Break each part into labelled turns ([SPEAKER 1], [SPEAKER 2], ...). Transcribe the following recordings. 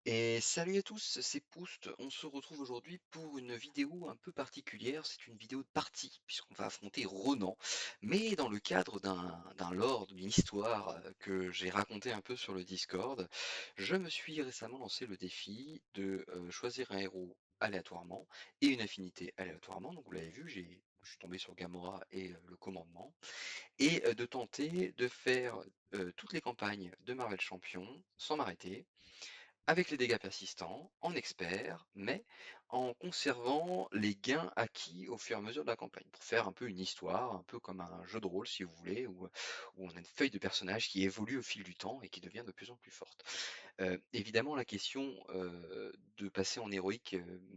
[SPEAKER 1] Et salut à tous, c'est Proust. On se retrouve aujourd'hui pour une vidéo un peu particulière. C'est une vidéo de partie, puisqu'on va affronter Ronan, mais dans le cadre d'un lore, d'une histoire que j'ai raconté un peu sur le Discord. Je me suis récemment lancé le défi de choisir un héros aléatoirement et une affinité aléatoirement. Donc vous l'avez vu, je suis tombé sur Gamora et le commandement, et de tenter de faire toutes les campagnes de Marvel Champion sans m'arrêter avec les dégâts persistants, en expert, mais en conservant les gains acquis au fur et à mesure de la campagne, pour faire un peu une histoire, un peu comme un jeu de rôle si vous voulez, où on a une feuille de personnage qui évolue au fil du temps et qui devient de plus en plus forte. Évidemment, la question de passer en héroïque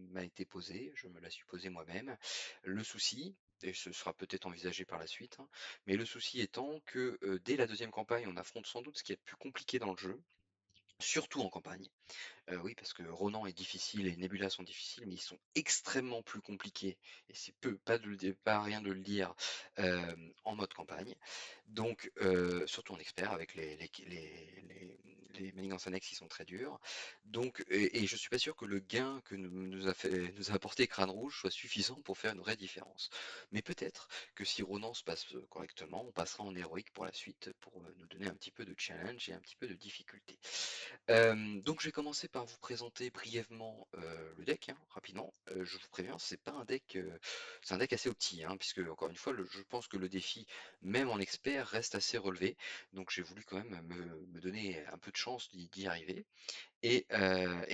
[SPEAKER 1] m'a été posée, je me la suis posée moi-même. Le souci, et ce sera peut-être envisagé par la suite, hein, mais le souci étant que dès la deuxième campagne, on affronte sans doute ce qui est le plus compliqué dans le jeu, surtout en campagne. Oui, parce que Ronan est difficile et Nebula sont difficiles, mais ils sont extrêmement plus compliqués, et c'est peu, pas rien de le dire, en mode campagne. Donc, surtout en expert, avec les manigances annexes qui sont très dures. Donc, et je suis pas sûr que le gain que nous a apporté Crâne Rouge soit suffisant pour faire une vraie différence. Mais peut-être que si Ronan se passe correctement, on passera en héroïque pour la suite, pour nous donner un petit peu de challenge et un petit peu de difficulté. Donc je vais commencer par vous présenter brièvement le deck, hein, rapidement. Je vous préviens, c'est un deck assez opti, hein, puisque encore une fois, je pense que le défi, même en expert, reste assez relevé. Donc j'ai voulu quand même me donner un peu de chance d'y arriver. Et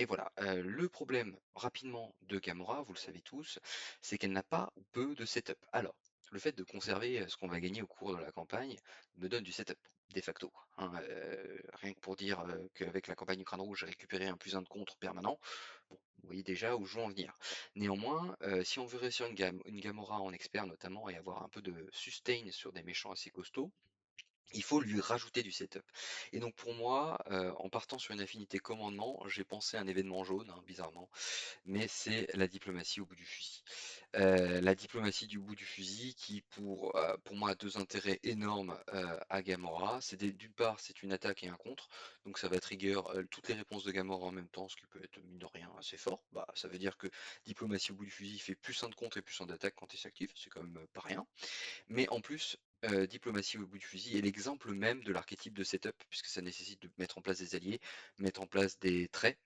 [SPEAKER 1] voilà. Le problème, rapidement, de Gamora, vous le savez tous, c'est qu'elle n'a pas ou peu de setup. Alors, le fait de conserver ce qu'on va gagner au cours de la campagne me donne du setup, de facto, hein. Rien que pour dire qu'avec la campagne du Crâne Rouge, j'ai récupéré un +1 de contre permanent. Bon, vous voyez déjà où je veux en venir. Néanmoins, si on veut réussir une Gamora en expert notamment et avoir un peu de sustain sur des méchants assez costauds, il faut lui rajouter du setup. Et donc pour moi, en partant sur une affinité commandement, j'ai pensé à un événement jaune, hein, bizarrement, mais c'est la diplomatie au bout du fusil. La diplomatie du bout du fusil qui pour moi a deux intérêts énormes à Gamora. D'une part, c'est une attaque et un contre, donc ça va trigger toutes les réponses de Gamora en même temps, ce qui peut être mine de rien assez fort. Bah, ça veut dire que diplomatie au bout du fusil fait plus un de contre et plus un d'attaque quand il s'active, c'est quand même pas rien. Mais en plus, diplomatie au bout du fusil est l'exemple même de l'archétype de setup, puisque ça nécessite de mettre en place des alliés, mettre en place des traits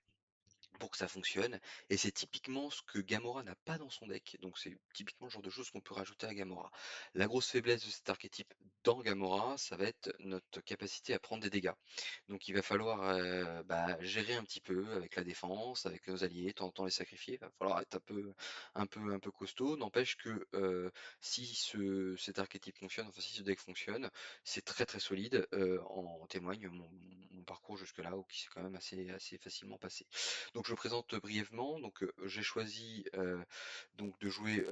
[SPEAKER 1] pour que ça fonctionne. Et c'est typiquement ce que Gamora n'a pas dans son deck. Donc c'est typiquement le genre de choses qu'on peut rajouter à Gamora. La grosse faiblesse de cet archétype dans Gamora, ça va être notre capacité à prendre des dégâts. Donc il va falloir gérer un petit peu avec la défense, avec nos alliés, de temps en temps les sacrifier. Il va falloir être un peu costaud. N'empêche que si cet archétype fonctionne, enfin si ce deck fonctionne, c'est très très solide. En témoigne mon parcours jusque-là, où qui s'est quand même assez facilement passé. Donc je présente brièvement. Donc j'ai choisi donc de jouer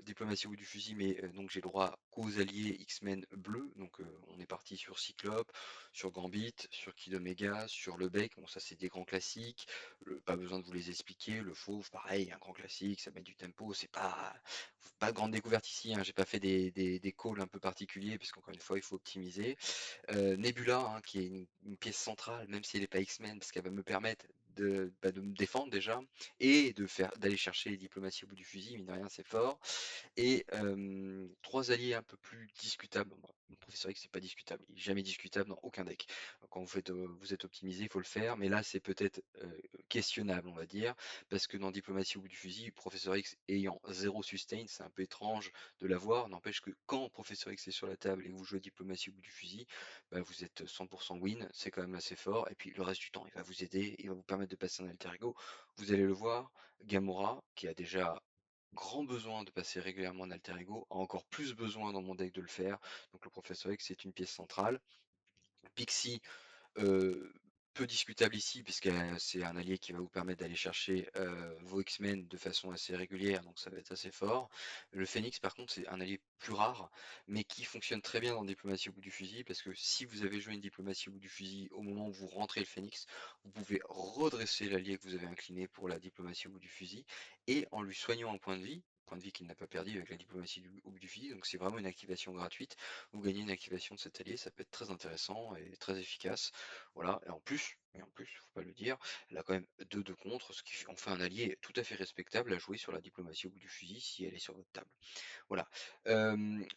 [SPEAKER 1] diplomatie au bout du fusil, mais donc j'ai le droit qu'aux alliés X-Men bleus. Donc on est parti sur Cyclope, sur Gambit, sur Kid Omega, sur le Bec. Bon, ça c'est des grands classiques. Pas besoin de vous les expliquer. Le Fauve, pareil, un grand classique, ça met du tempo. C'est pas de grande découverte ici, hein. J'ai pas fait des calls un peu particuliers, parce qu'encore une fois, il faut optimiser. Nebula, hein, qui est une pièce centrale, même si elle n'est pas X-Men, parce qu'elle va me permettre de me défendre déjà, et d'aller chercher les diplomaties au bout du fusil, mine de rien c'est fort. Et trois alliés un peu plus discutables. Bon, mon professeur X c'est pas discutable, il est jamais discutable dans aucun deck. Quand vous êtes optimisé, il faut le faire, mais là c'est peut-être questionnable, on va dire, parce que dans diplomatie au bout du fusil, professeur X ayant zéro sustain, c'est un peu étrange de l'avoir. N'empêche que quand professeur X est sur la table et que vous jouez diplomatie au bout du fusil, bah, vous êtes 100% win, c'est quand même assez fort. Et puis le reste du temps, il va vous aider, il va vous permettre de passer un alter ego. Vous allez le voir, Gamora, qui a déjà grand besoin de passer régulièrement en alter ego, a encore plus besoin dans mon deck de le faire. Donc le professeur X c'est une pièce centrale. Pixie, Heu, peu discutable ici, puisque c'est un allié qui va vous permettre d'aller chercher vos X-Men de façon assez régulière, donc ça va être assez fort. Le Phénix par contre c'est un allié plus rare, mais qui fonctionne très bien dans diplomatie au bout du fusil, parce que si vous avez joué une diplomatie au bout du fusil au moment où vous rentrez le Phénix, vous pouvez redresser l'allié que vous avez incliné pour la diplomatie au bout du fusil, et en lui soignant un point de vie qu'il n'a pas perdu avec la diplomatie au bout du fusil, donc c'est vraiment une activation gratuite. Vous gagnez une activation de cet allié, ça peut être très intéressant et très efficace. Voilà, et en plus, Et en plus, faut pas le dire, elle a quand même 2 de contre, ce qui en fait un allié tout à fait respectable à jouer sur la diplomatie au bout du fusil si elle est sur votre table. Voilà.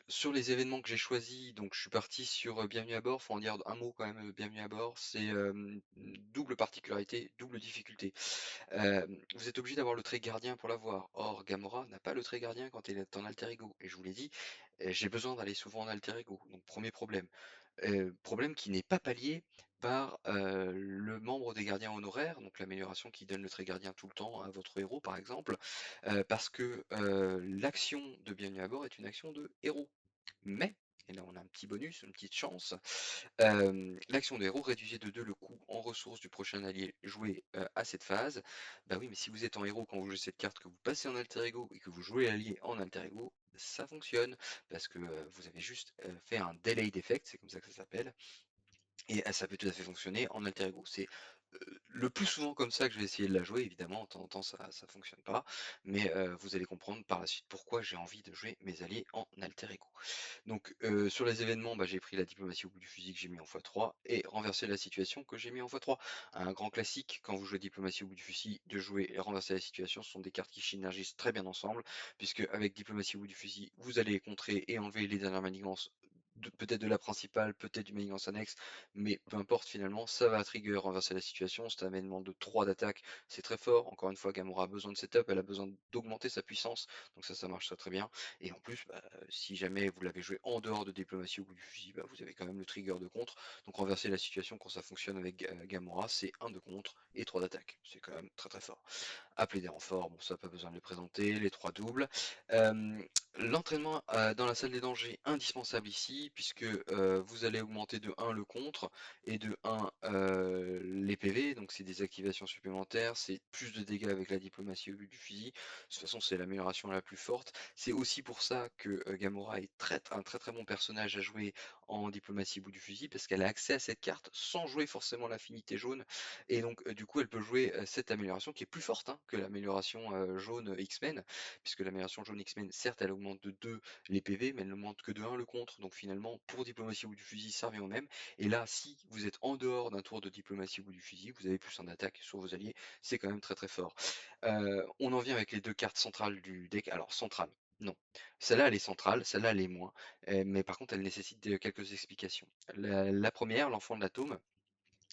[SPEAKER 1] Sur les événements que j'ai choisis, donc je suis parti sur, Bienvenue à bord, faut en dire un mot quand même, Bienvenue à bord, c'est, double particularité, double difficulté. Vous êtes obligé d'avoir le trait gardien pour l'avoir. Or, Gamora n'a pas le trait gardien quand elle est en alter ego. Et je vous l'ai dit, j'ai besoin d'aller souvent en alter ego. Donc, premier problème. Problème qui n'est pas pallié par le membre des gardiens honoraires, donc l'amélioration qui donne le trait gardien tout le temps à votre héros, par exemple, parce que l'action de Bienvenue à bord est une action de héros. Mais, et là on a un petit bonus, une petite chance, l'action de héros réduisait de 2 le coût en ressources du prochain allié joué à cette phase. Bah oui, mais si vous êtes en héros quand vous jouez cette carte, que vous passez en alter ego et que vous jouez l'allié en alter ego, ça fonctionne parce que vous avez juste fait un delayed effect, c'est comme ça que ça s'appelle, et ça peut tout à fait fonctionner en alter ego. C'est le plus souvent comme ça que je vais essayer de la jouer, évidemment, de temps en temps ça fonctionne pas, mais vous allez comprendre par la suite pourquoi j'ai envie de jouer mes alliés en alter ego. Donc sur les événements, bah, j'ai pris la diplomatie au bout du fusil que j'ai mis en x3 et renverser la situation que j'ai mis en x3. Un grand classique quand vous jouez diplomatie au bout du fusil, de jouer et renverser la situation, ce sont des cartes qui synergisent très bien ensemble, puisque avec diplomatie au bout du fusil, vous allez contrer et enlever les dernières manigances. Peut-être de la principale, peut-être du manigance annexe, mais peu importe finalement, ça va trigger renverser la situation. C'est un événement de 3 d'attaque, c'est très fort. Encore une fois, Gamora a besoin de setup, elle a besoin d'augmenter sa puissance, donc ça marche très très bien. Et en plus, bah, si jamais vous l'avez joué en dehors de diplomatie au bout du fusil, bah, vous avez quand même le trigger de contre. Donc renverser la situation quand ça fonctionne avec Gamora, c'est un de contre et 3 d'attaque. C'est quand même très très fort. Appeler des renforts, bon ça pas besoin de les présenter, les 3 doubles. L'entraînement dans la salle des dangers, indispensable ici, puisque vous allez augmenter de 1 le contre et de 1 les PV, donc c'est des activations supplémentaires, c'est plus de dégâts avec la diplomatie au but du fusil. De toute façon, c'est l'amélioration la plus forte. C'est aussi pour ça que Gamora est un très très bon personnage à jouer en diplomatie au bout du fusil, parce qu'elle a accès à cette carte sans jouer forcément l'affinité jaune. Et donc, du coup, elle peut jouer cette amélioration qui est plus forte hein, que l'amélioration jaune X-Men, puisque l'amélioration jaune X-Men, certes, elle augmente de 2 les PV, mais elle n'augmente que de 1 le contre. Donc finalement, pour diplomatie au bout du fusil, ça revient au même. Et là, si vous êtes en dehors d'un tour de diplomatie au bout du fusil, vous avez plus en attaque sur vos alliés, c'est quand même très très fort. On en vient avec les 2 cartes centrales du deck. Alors, centrale, non. Celle-là, elle est centrale, celle-là, elle est moins. Mais par contre, elle nécessite quelques explications. La première, l'enfant de l'atome,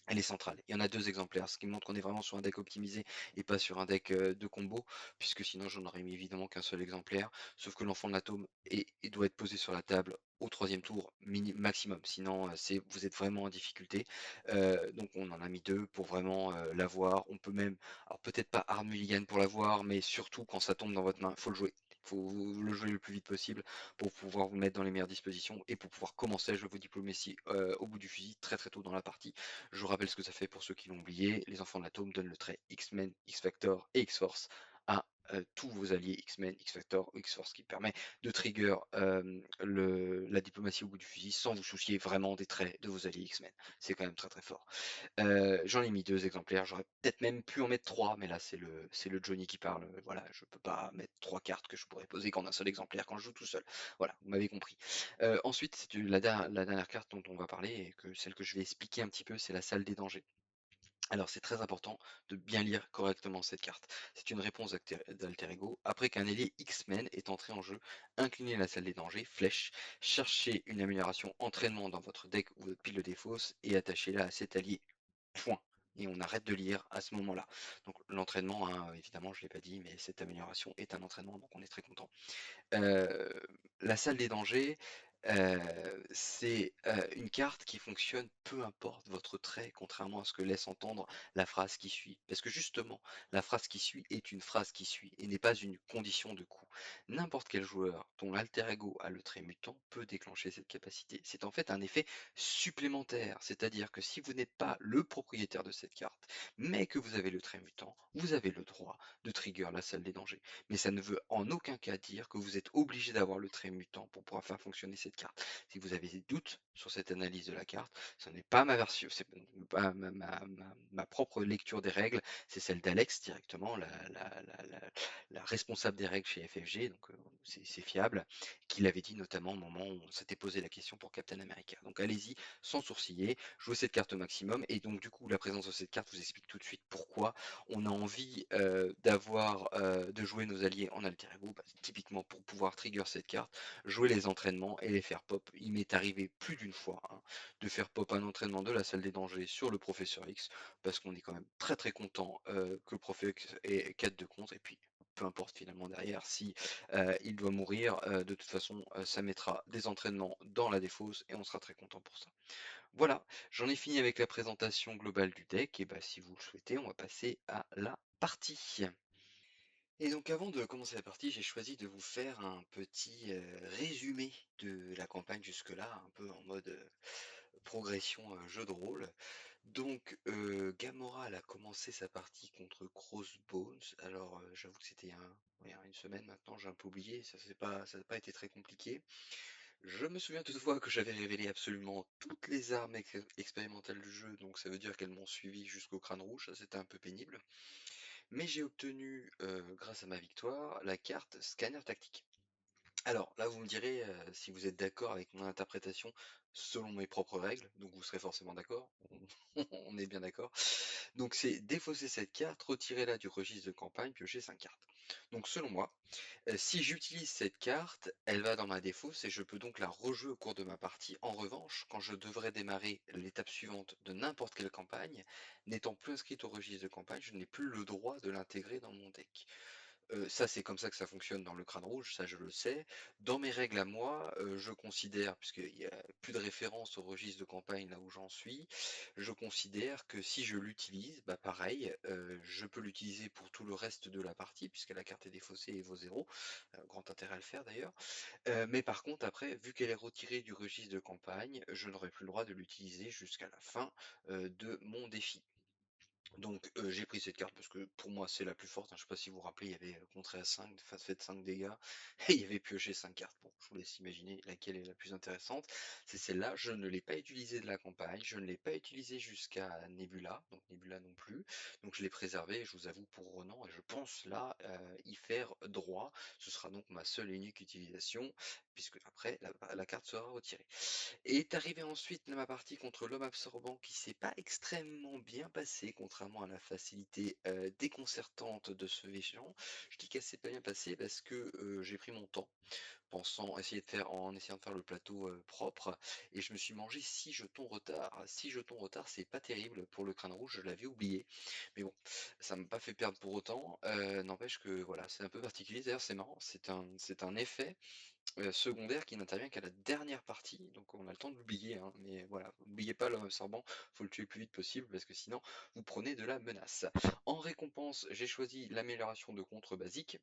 [SPEAKER 1] elle est centrale. Il y en a 2 exemplaires, ce qui montre qu'on est vraiment sur un deck optimisé et pas sur un deck, de combo, puisque sinon j'en aurais mis évidemment qu'un seul exemplaire. Sauf que l'enfant de l'atome il doit être posé sur la table au troisième tour maximum, sinon, c'est vous êtes vraiment en difficulté. Donc on en a mis 2 pour vraiment, l'avoir. On peut même alors peut-être pas Hard Mulligan pour l'avoir, mais surtout quand ça tombe dans votre main, faut le jouer. Faut le jouer le plus vite possible pour pouvoir vous mettre dans les meilleures dispositions et pour pouvoir commencer à jouer vos diplomaties, au bout du fusil très, très tôt dans la partie. Je vous rappelle ce que ça fait pour ceux qui l'ont oublié. Les enfants de l'atome donnent le trait X-Men, X-Factor et X-Force à tous vos alliés X-Men, X-Factor ou X-Force, qui permet de trigger la diplomatie au bout du fusil sans vous soucier vraiment des traits de vos alliés X-Men. C'est quand même très très fort. J'en ai mis 2 exemplaires, j'aurais peut-être même pu en mettre 3, mais là c'est le Johnny qui parle, voilà, je peux pas mettre 3 cartes que je pourrais poser qu'en un seul exemplaire quand je joue tout seul. Voilà, vous m'avez compris. Ensuite, c'est la dernière carte dont on va parler et celle que je vais expliquer un petit peu, c'est la salle des dangers. Alors c'est très important de bien lire correctement cette carte. C'est une réponse d'alter ego. Après qu'un ailier X-Men est entré en jeu, inclinez la salle des dangers, flèche, cherchez une amélioration entraînement dans votre deck ou votre pile de défausse et attachez-la à cet allié. Point. Et on arrête de lire à ce moment-là. Donc l'entraînement, hein, évidemment, je ne l'ai pas dit, mais cette amélioration est un entraînement, donc on est très content. Heu, la salle des dangers, c'est, une carte qui fonctionne peu importe votre trait, contrairement à ce que laisse entendre la phrase qui suit. Parce que justement, la phrase qui suit est une phrase qui suit et n'est pas une condition de coup. N'importe quel joueur dont l'alter ego a le trait mutant peut déclencher cette capacité. C'est en fait un effet supplémentaire, c'est-à-dire que si vous n'êtes pas le propriétaire de cette carte, mais que vous avez le trait mutant, vous avez le droit de trigger la salle des dangers. Mais ça ne veut en aucun cas dire que vous êtes obligé d'avoir le trait mutant pour pouvoir faire fonctionner cette cette carte. Si vous avez des doutes sur cette analyse de la carte, ce n'est pas ma version, c'est pas ma propre lecture des règles, c'est celle d'Alex directement, la responsable des règles chez FFG, donc c'est fiable, qui l'avait dit notamment au moment où on s'était posé la question pour Captain America. Donc allez-y, sans sourciller, jouez cette carte au maximum, et donc du coup la présence de cette carte vous explique tout de suite pourquoi on a envie de jouer nos alliés en alter ego, bah, typiquement pour pouvoir trigger cette carte, jouer les entraînements et les faire pop. Il m'est arrivé plus d'une fois hein, de faire pop un entraînement de la salle des dangers sur le professeur X, parce qu'on est quand même très très content que le professeur X ait 4 de contre, et puis peu importe finalement derrière si il doit mourir, de toute façon ça mettra des entraînements dans la défausse et on sera très content pour ça. Voilà, j'en ai fini avec la présentation globale du deck, et bah si vous le souhaitez, on va passer à la partie. Et donc avant de commencer la partie, j'ai choisi de vous faire un petit résumé de la campagne jusque-là, un peu en mode progression jeu de rôle. Donc Gamora elle a commencé sa partie contre Crossbones. Alors j'avoue que c'était ouais, une semaine maintenant, j'ai un peu oublié, ça n'a pas été très compliqué. Je me souviens toutefois que j'avais révélé absolument toutes les armes expérimentales du jeu, donc ça veut dire qu'elles m'ont suivi jusqu'au crâne rouge, ça c'était un peu pénible. Mais j'ai obtenu, grâce à ma victoire, la carte scanner tactique. Alors là, vous me direz si vous êtes d'accord avec mon interprétation selon mes propres règles, donc vous serez forcément d'accord, on est bien d'accord. Donc c'est défausser cette carte, retirer-la du registre de campagne, piocher 5 cartes. Donc selon moi, si j'utilise cette carte, elle va dans ma défausse et je peux donc la rejouer au cours de ma partie. En revanche, quand je devrais démarrer l'étape suivante de n'importe quelle campagne, n'étant plus inscrite au registre de campagne, je n'ai plus le droit de l'intégrer dans mon deck. Ça, c'est comme ça que ça fonctionne dans le crâne rouge, ça je le sais. Dans mes règles à moi, je considère, puisqu'il n'y a plus de référence au registre de campagne là où j'en suis, je considère que si je l'utilise, bah pareil, je peux l'utiliser pour tout le reste de la partie, puisque la carte est défaussée et vaut 0. Grand intérêt à le faire d'ailleurs. Mais par contre, après, vu qu'elle est retirée du registre de campagne, je n'aurai plus le droit de l'utiliser jusqu'à la fin de mon défi. Donc j'ai pris cette carte parce que pour moi c'est la plus forte, hein. Je sais pas si vous vous rappelez, il y avait contré à 5, fait 5 dégâts, et il y avait pioché 5 cartes. Bon, je vous laisse imaginer laquelle est la plus intéressante. C'est celle-là, je ne l'ai pas utilisée de la campagne, je ne l'ai pas utilisée jusqu'à Nebula, donc Nebula non plus. Donc je l'ai préservée, je vous avoue, pour Ronan, et je pense là y faire droit. Ce sera donc ma seule et unique utilisation, puisque après la carte sera retirée. Est arrivé ensuite ma partie contre l'homme absorbant qui s'est pas extrêmement bien passée, contrairement à la facilité déconcertante de ce méchant. Je dis qu'elle s'est pas bien passée parce que j'ai pris mon temps, pensant essayer de faire en essayant de faire le plateau propre, et je me suis mangé 6 jetons retard. 6 jetons retard, c'est pas terrible pour le crâne rouge, je l'avais oublié. Mais bon, ça m'a pas fait perdre pour autant. N'empêche que voilà, c'est un peu particulier. D'ailleurs, c'est marrant, c'est un effet secondaire qui n'intervient qu'à la dernière partie, donc on a le temps de l'oublier, hein, mais voilà, n'oubliez pas l'homme absorbant, faut le tuer le plus vite possible parce que sinon vous prenez de la menace. En récompense, j'ai choisi l'amélioration de contre basique.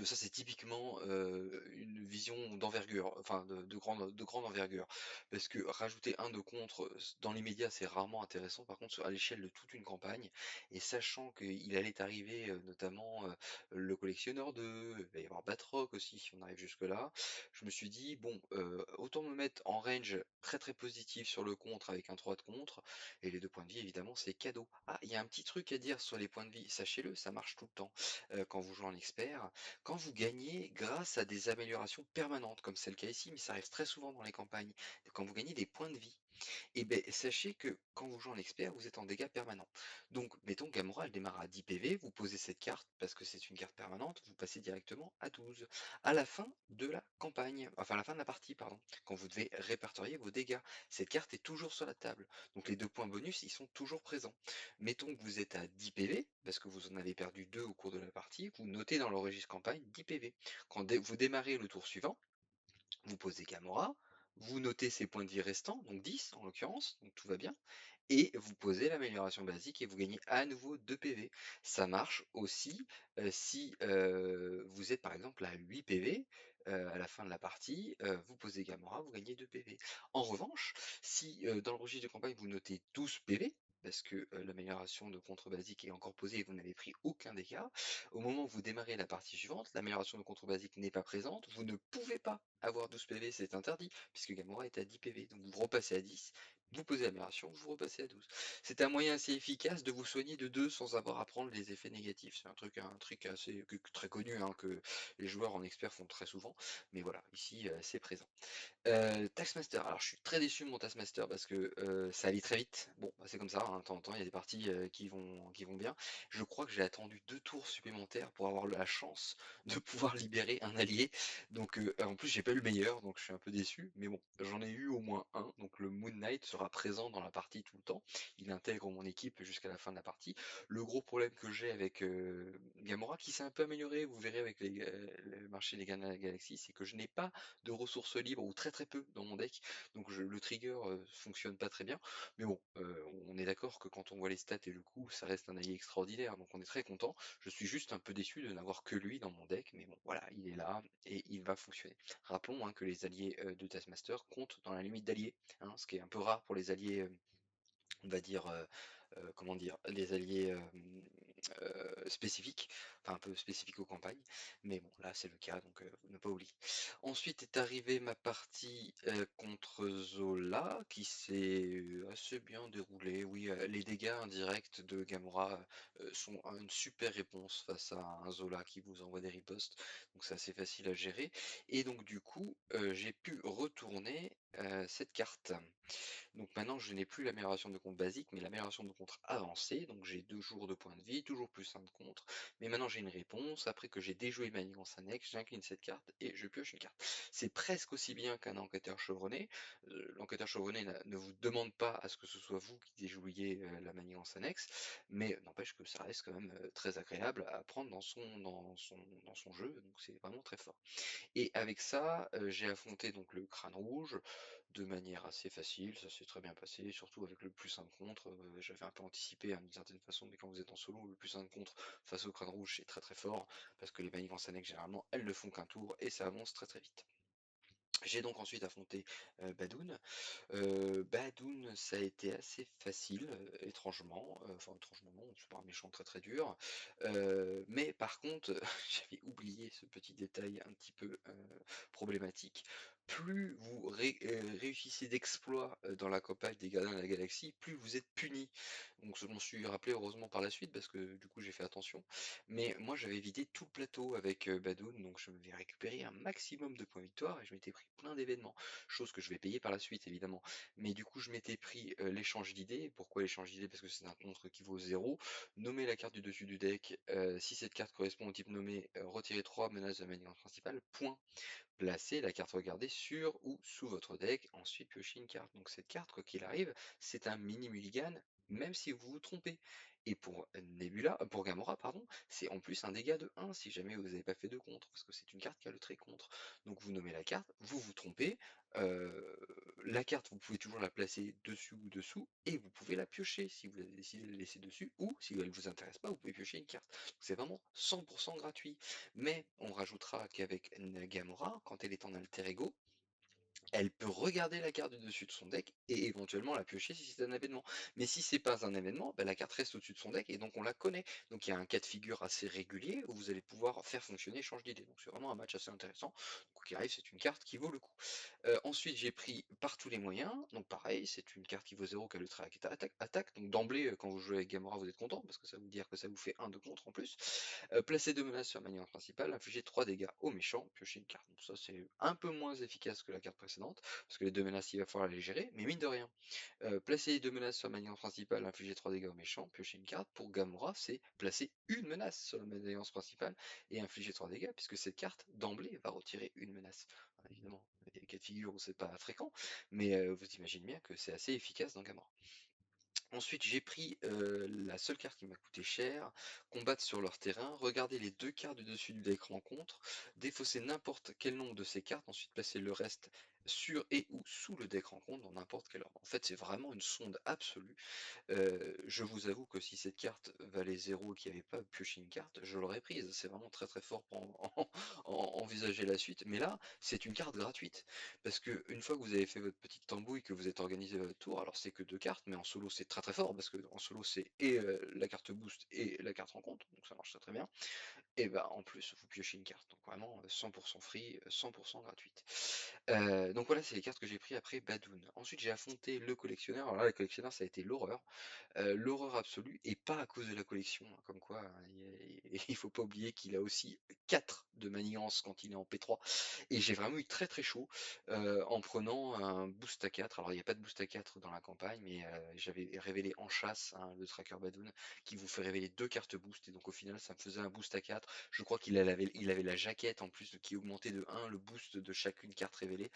[SPEAKER 1] Ça, c'est typiquement une vision d'envergure, enfin de grande envergure. Parce que rajouter un de contre dans l'immédiat, c'est rarement intéressant. Par contre, à l'échelle de toute une campagne, et sachant qu'il allait arriver notamment le collectionneur 2, il va y avoir Batroc aussi si on arrive jusque-là, je me suis dit, bon, autant me mettre en range très très positif sur le contre avec un 3 de contre, et les 2 points de vie, évidemment, c'est cadeau. Ah, il y a un petit truc à dire sur les points de vie, sachez-le, ça marche tout le temps quand vous jouez en expert. Quand vous gagnez grâce à des améliorations permanentes, comme c'est le cas ici, mais ça arrive très souvent dans les campagnes, quand vous gagnez des points de vie, et ben sachez que quand vous jouez en expert, vous êtes en dégâts permanents. Donc, mettons Gamora, elle démarre à 10 PV, vous posez cette carte parce que c'est une carte permanente, vous passez directement à 12. À la fin de la campagne, enfin à la fin de la partie, pardon, quand vous devez répertorier vos dégâts, cette carte est toujours sur la table. Donc les 2 points bonus, ils sont toujours présents. Mettons que vous êtes à 10 PV, parce que vous en avez perdu 2 au cours de la partie, vous notez dans le registre campagne 10 PV. Quand vous démarrez le tour suivant, vous posez Gamora, vous notez ses points de vie restants, donc 10 en l'occurrence, donc tout va bien, et vous posez l'amélioration basique et vous gagnez à nouveau 2 PV. Ça marche aussi si vous êtes par exemple à 8 PV à la fin de la partie, vous posez Gamora, vous gagnez 2 PV. En revanche, si dans le registre de campagne vous notez 12 PV, parce que l'amélioration de contre basique est encore posée et vous n'avez pris aucun dégât. Au moment où vous démarrez la partie suivante, l'amélioration de contre basique n'est pas présente, vous ne pouvez pas avoir 12 PV, c'est interdit, puisque Gamora est à 10 PV, donc vous repassez à 10, vous posez l'amélioration, vous repassez à 12. C'est un moyen assez efficace de vous soigner de 2 sans avoir à prendre les effets négatifs. C'est un trick assez très connu, hein, que les joueurs en expert font très souvent, mais voilà, ici c'est présent. Taskmaster, alors je suis très déçu de mon Taskmaster parce que, ça allait très vite. Bon, bah, c'est comme ça, hein, de temps en temps, il y a des parties, qui vont bien. Je crois que j'ai attendu 2 tours supplémentaires pour avoir la chance de pouvoir libérer un allié. Donc, en plus j'ai pas eu le meilleur, donc je suis un peu déçu. Mais bon, j'en ai eu au moins un, donc le Moon Knight sera présent dans la partie tout le temps. Il intègre mon équipe jusqu'à la fin de la partie. Le gros problème que j'ai avec, Gamora, qui s'est un peu amélioré, vous verrez avec le marché des Gardiens de la Galaxie, c'est que je n'ai pas de ressources libres ou très très peu dans mon deck, donc le trigger fonctionne pas très bien. Mais bon, on est d'accord que quand on voit les stats et le coup, ça reste un allié extraordinaire, donc on est très content. Je suis juste un peu déçu de n'avoir que lui dans mon deck, mais bon, voilà, il est là et il va fonctionner. Rappelons, hein, que les alliés de Taskmaster comptent dans la limite d'alliés, hein, ce qui est un peu rare pour les alliés, on va dire, comment dire? Les alliés, spécifiques, enfin un peu spécifiques aux campagnes, mais bon là c'est le cas donc ne pas oublier. Ensuite est arrivée ma partie, contre Zola qui s'est, assez bien déroulée. Oui, les dégâts indirects de Gamora, sont une super réponse face à un Zola qui vous envoie des ripostes, donc c'est assez facile à gérer et donc du coup, j'ai pu retourner, cette carte. Donc maintenant, je n'ai plus l'amélioration de contre basique, mais l'amélioration de contre avancée. Donc j'ai 2 jours de points de vie, toujours plus 1 de contre. Mais maintenant j'ai une réponse. Après que j'ai déjoué ma manigance annexe, j'incline cette carte et je pioche une carte. C'est presque aussi bien qu'un enquêteur chevronné. L'enquêteur chevronné ne vous demande pas à ce que ce soit vous qui déjouiez la manigance annexe, mais n'empêche que ça reste quand même très agréable à prendre dans son jeu. Donc c'est vraiment très fort. Et avec ça, j'ai affronté donc le crâne rouge de manière assez facile, ça s'est très bien passé, surtout avec le plus 1 de contre, j'avais un peu anticipé, hein, d'une certaine façon, mais quand vous êtes en solo, le plus 1 de contre face au crâne rouge, c'est très très fort, parce que les manigances annexes, généralement, elles ne font qu'un tour, et ça avance très très vite. J'ai donc ensuite affronté Badoun. Badoun, ça a été assez facile, étrangement, enfin étrangement non, c'est pas un méchant très très dur. Mais par contre, j'avais oublié ce petit détail un petit peu problématique. Plus vous réussissez d'exploits dans la campagne des Gardiens de la Galaxie, plus vous êtes puni. Donc je m'en suis rappelé heureusement par la suite parce que du coup j'ai fait attention. Mais moi j'avais vidé tout le plateau avec Badoun, donc je m'avais récupéré un maximum de points victoire et je m'étais pris plein d'événements, chose que je vais payer par la suite évidemment. Mais du coup je m'étais pris l'échange d'idées. Pourquoi l'échange d'idées? Parce que c'est un contre qui vaut 0. Nommer la carte du dessus du deck, si cette carte correspond au type nommé, retirez 3 menaces de la manière principale, point. Placez la carte regardée sur ou sous votre deck, ensuite piochez une carte. Donc cette carte, quoi qu'il arrive, c'est un mini mulligan, même si vous vous trompez. Et pour Nebula, pour Gamora, pardon, c'est en plus un dégât de 1 si jamais vous n'avez pas fait de contre, parce que c'est une carte qui a le trait contre. Donc vous nommez la carte, vous vous trompez, euh, la carte vous pouvez toujours la placer dessus ou dessous, et vous pouvez la piocher si vous avez décidé de la laisser dessus, ou si elle ne vous intéresse pas, vous pouvez piocher une carte. C'est vraiment 100% gratuit. Mais on rajoutera qu'avec Gamora, quand elle est en alter ego, elle peut regarder la carte du dessus de son deck et éventuellement la piocher si c'est un événement. Mais si c'est pas un événement, bah, la carte reste au-dessus de son deck et donc on la connaît. Donc il y a un cas de figure assez régulier où vous allez pouvoir faire fonctionner échange d'idées. Donc c'est vraiment un match assez intéressant. Quoi qu'il arrive, c'est une carte qui vaut le coup. Ensuite, j'ai pris par tous les moyens. Donc pareil, c'est une carte qui vaut 0 qui a le trait attaque. Donc d'emblée, quand vous jouez avec Gamora, vous êtes content parce que ça veut dire que ça vous fait 1 de contre en plus. Placer 2 menaces sur la manière principale, infliger 3 dégâts au méchant, piocher une carte. Donc ça c'est un peu moins efficace que la carte précédente, parce que les 2 menaces il va falloir les gérer, mais mine de rien. Placer 2 menaces sur la manière principale, infliger 3 dégâts au méchant, piocher une carte. Pour Gamora, c'est placer une menace sur la manière principale et infliger 3 dégâts, puisque cette carte d'emblée va retirer une menace. Alors, évidemment, il y a des cas de figure où c'est pas fréquent, mais vous imaginez bien que c'est assez efficace dans Gamora. Ensuite, j'ai pris la seule carte qui m'a coûté cher, combattre sur leur terrain, regarder les 2 cartes du dessus du deck rencontre, défausser n'importe quel nombre de ces cartes, ensuite placer le reste sur et ou sous le deck rencontre dans n'importe quel ordre. En fait, c'est vraiment une sonde absolue. Je vous avoue que si cette carte valait 0 et qu'il n'y avait pas pioché une carte, je l'aurais prise. C'est vraiment très très fort pour envisager la suite. Mais là, c'est une carte gratuite. Parce que une fois que vous avez fait votre petite tambouille, que vous êtes organisé votre tour, alors c'est que 2 cartes, mais en solo c'est très très fort, parce que en solo c'est et la carte boost et la carte rencontre, donc ça marche très très bien. Et bah en plus vous piochez une carte, donc vraiment 100% free, 100% gratuite. Donc voilà, c'est les cartes que j'ai pris après Badoon. Ensuite j'ai affronté le collectionneur. Alors là, le collectionneur ça a été l'horreur. L'horreur absolue et pas à cause de la collection, hein, comme quoi, hein, il faut pas oublier qu'il a aussi 4 de maniance quand il est en P3 et j'ai vraiment eu très, très chaud, en prenant un boost à 4. Alors il y a pas de boost à 4 dans la campagne, mais j'avais révélé En Chasse, hein, le tracker Badoon, qui vous fait révéler 2 cartes boost et donc au final ça me faisait un boost à 4. Je crois qu'il avait la jaquette en plus qui augmentait de 1 le boost de chacune carte révélée.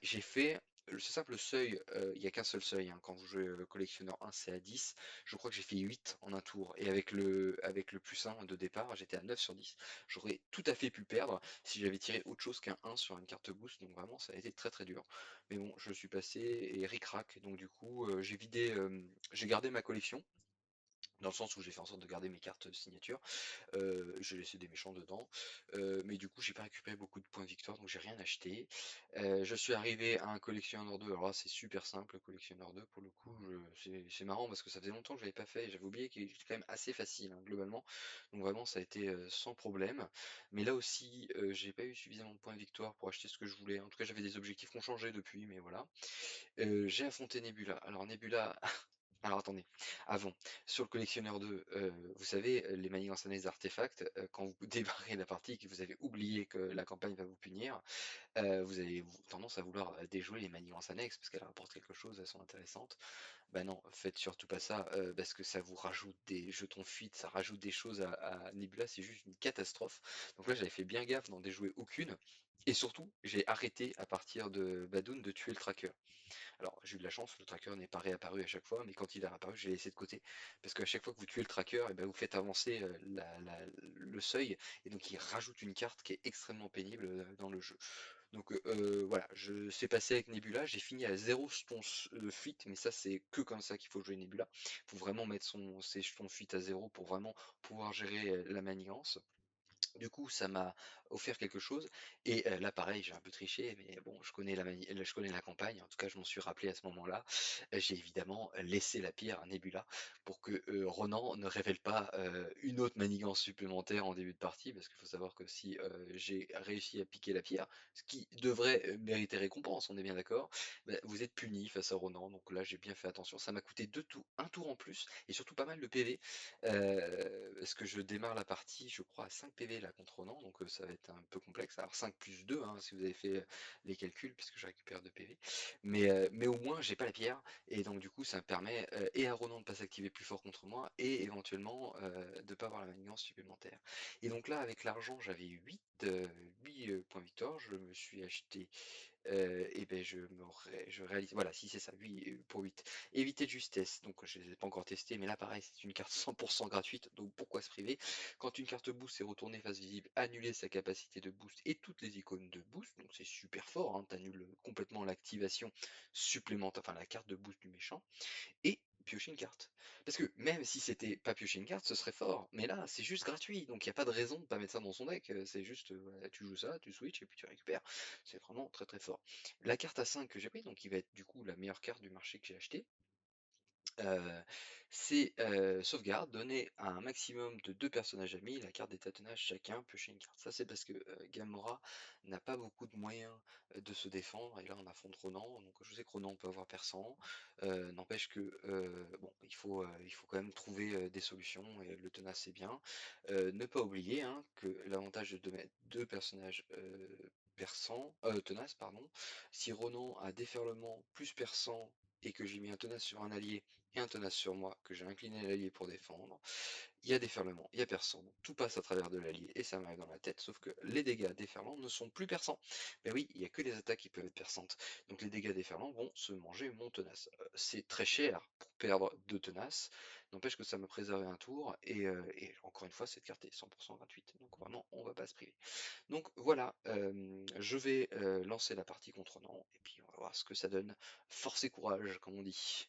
[SPEAKER 1] J'ai fait, c'est simple, le seuil, il y a qu'un seul seuil, hein, quand vous jouez collectionneur 1, c'est à 10. Je crois que j'ai fait 8 en un tour. Et avec le plus 1 de départ, j'étais à 9 sur 10. J'aurais tout à fait pu perdre si j'avais tiré autre chose qu'un 1 sur une carte boost. Donc vraiment, ça a été très très dur. Mais bon, je suis passé et ric-rac. Donc du coup, j'ai gardé ma collection. Dans le sens où j'ai fait en sorte de garder mes cartes signature. J'ai laissé des méchants dedans, mais du coup j'ai pas récupéré beaucoup de points de victoire, donc j'ai rien acheté. Je suis arrivé à un collectionneur 2, alors là c'est super simple, le collectionneur 2 pour le coup, c'est marrant parce que ça faisait longtemps que je l'avais pas fait et j'avais oublié qu'il était quand même assez facile, hein, globalement. Donc vraiment ça a été sans problème. Mais là aussi j'ai pas eu suffisamment de points de victoire pour acheter ce que je voulais. En tout cas j'avais des objectifs qui ont changé depuis, mais voilà. J'ai affronté Nebula. Alors Nebula, alors attendez, avant, sur le collectionneur 2, vous savez, les manigances annexes d'artefacts, quand vous démarrez la partie et que vous avez oublié que la campagne va vous punir, vous avez tendance à vouloir déjouer les manigances annexes parce qu'elles rapportent quelque chose, elles sont intéressantes. Bah non, faites surtout pas ça, parce que ça vous rajoute des jetons fuite, ça rajoute des choses à Nebula, c'est juste une catastrophe. Donc là, j'avais fait bien gaffe d'en déjouer aucune. Et surtout, j'ai arrêté à partir de Badoon de tuer le tracker. Alors, j'ai eu de la chance, le tracker n'est pas réapparu à chaque fois, mais quand il est réapparu, je l'ai laissé de côté. Parce qu'à chaque fois que vous tuez le tracker, et ben, vous faites avancer le seuil, et donc il rajoute une carte qui est extrêmement pénible dans le jeu. Donc voilà, je sais passer avec Nebula, j'ai fini à 0 jetons de fuite, mais ça c'est que comme ça qu'il faut jouer Nebula. Il faut vraiment mettre ses jetons de fuite à 0 pour vraiment pouvoir gérer la manigance. Du coup, ça m'a offert quelque chose et là pareil, j'ai un peu triché, mais bon, je connais la campagne, en tout cas je m'en suis rappelé à ce moment-là. J'ai évidemment laissé la pierre à Nebula pour que, Ronan ne révèle pas, une autre manigance supplémentaire en début de partie. Parce qu'il faut savoir que si, j'ai réussi à piquer la pierre, ce qui devrait, mériter récompense, on est bien d'accord? Bah, vous êtes puni face à Ronan, donc là j'ai bien fait attention. Ça m'a coûté 2 tours, 1 tour en plus et surtout pas mal de PV. Parce que je démarre la partie, je crois, à 5 PV là contre Ronan, donc ça va être un peu complexe. Alors 5 plus 2, hein, si vous avez fait les calculs, puisque je récupère 2 PV. Mais au moins, j'ai pas la pierre, et donc du coup, ça me permet et à Ronan de pas s'activer plus fort contre moi, et éventuellement de pas avoir la maniance supplémentaire. Et donc là, avec l'argent, j'avais 8 points victoire, je me suis acheté et ben je réalise, voilà, si c'est ça, 8 pour 8. Éviter de justesse, donc je les ai pas encore testés, mais là pareil, c'est une carte 100% gratuite, donc pourquoi se priver? Quand une carte boost est retournée face visible, annuler sa capacité de boost et toutes les icônes de boost, donc c'est super fort, hein, t'annules complètement l'activation supplémentaire, enfin la carte de boost du méchant, et piocher une carte. Parce que même si c'était pas piocher une carte, ce serait fort. Mais là, c'est juste gratuit, donc il n'y a pas de raison de pas mettre ça dans son deck. C'est juste, voilà, tu joues ça, tu switches et puis tu récupères. C'est vraiment très très fort. La carte à 5 que j'ai pris, donc qui va être du coup la meilleure carte du marché que j'ai acheté, Heu, c'est, sauvegarde, donner à un maximum de 2 personnages amis la carte des tâtonnages chacun, piocher une carte. Ça, c'est parce que, Gamora n'a pas beaucoup de moyens, de se défendre et là, on affronte Ronan, donc je sais que Ronan peut avoir perçant, n'empêche que, bon, il faut quand même trouver, des solutions et le tenace, c'est bien. Ne pas oublier, hein, que l'avantage de mettre 2 personnages, perçants, tenaces, pardon, si Ronan a déferlement plus perçant et que j'ai mis un tenace sur un allié, et un tenace sur moi que j'ai incliné l'allié pour défendre, il y a déferlement, il y a perçant, donc tout passe à travers de l'allié et ça m'arrive dans la tête, sauf que les dégâts déferlants ne sont plus perçants. Mais oui, il y a que les attaques qui peuvent être perçantes, donc les dégâts déferlants vont se manger mon tenace. C'est très cher pour perdre 2 tenaces, n'empêche que ça m'a préservé un tour, et encore une fois, cette carte est 100% gratuite, donc vraiment, on va pas se priver. Donc voilà, je vais lancer la partie contre Ronan, et puis on va voir ce que ça donne. Force et courage, comme on dit.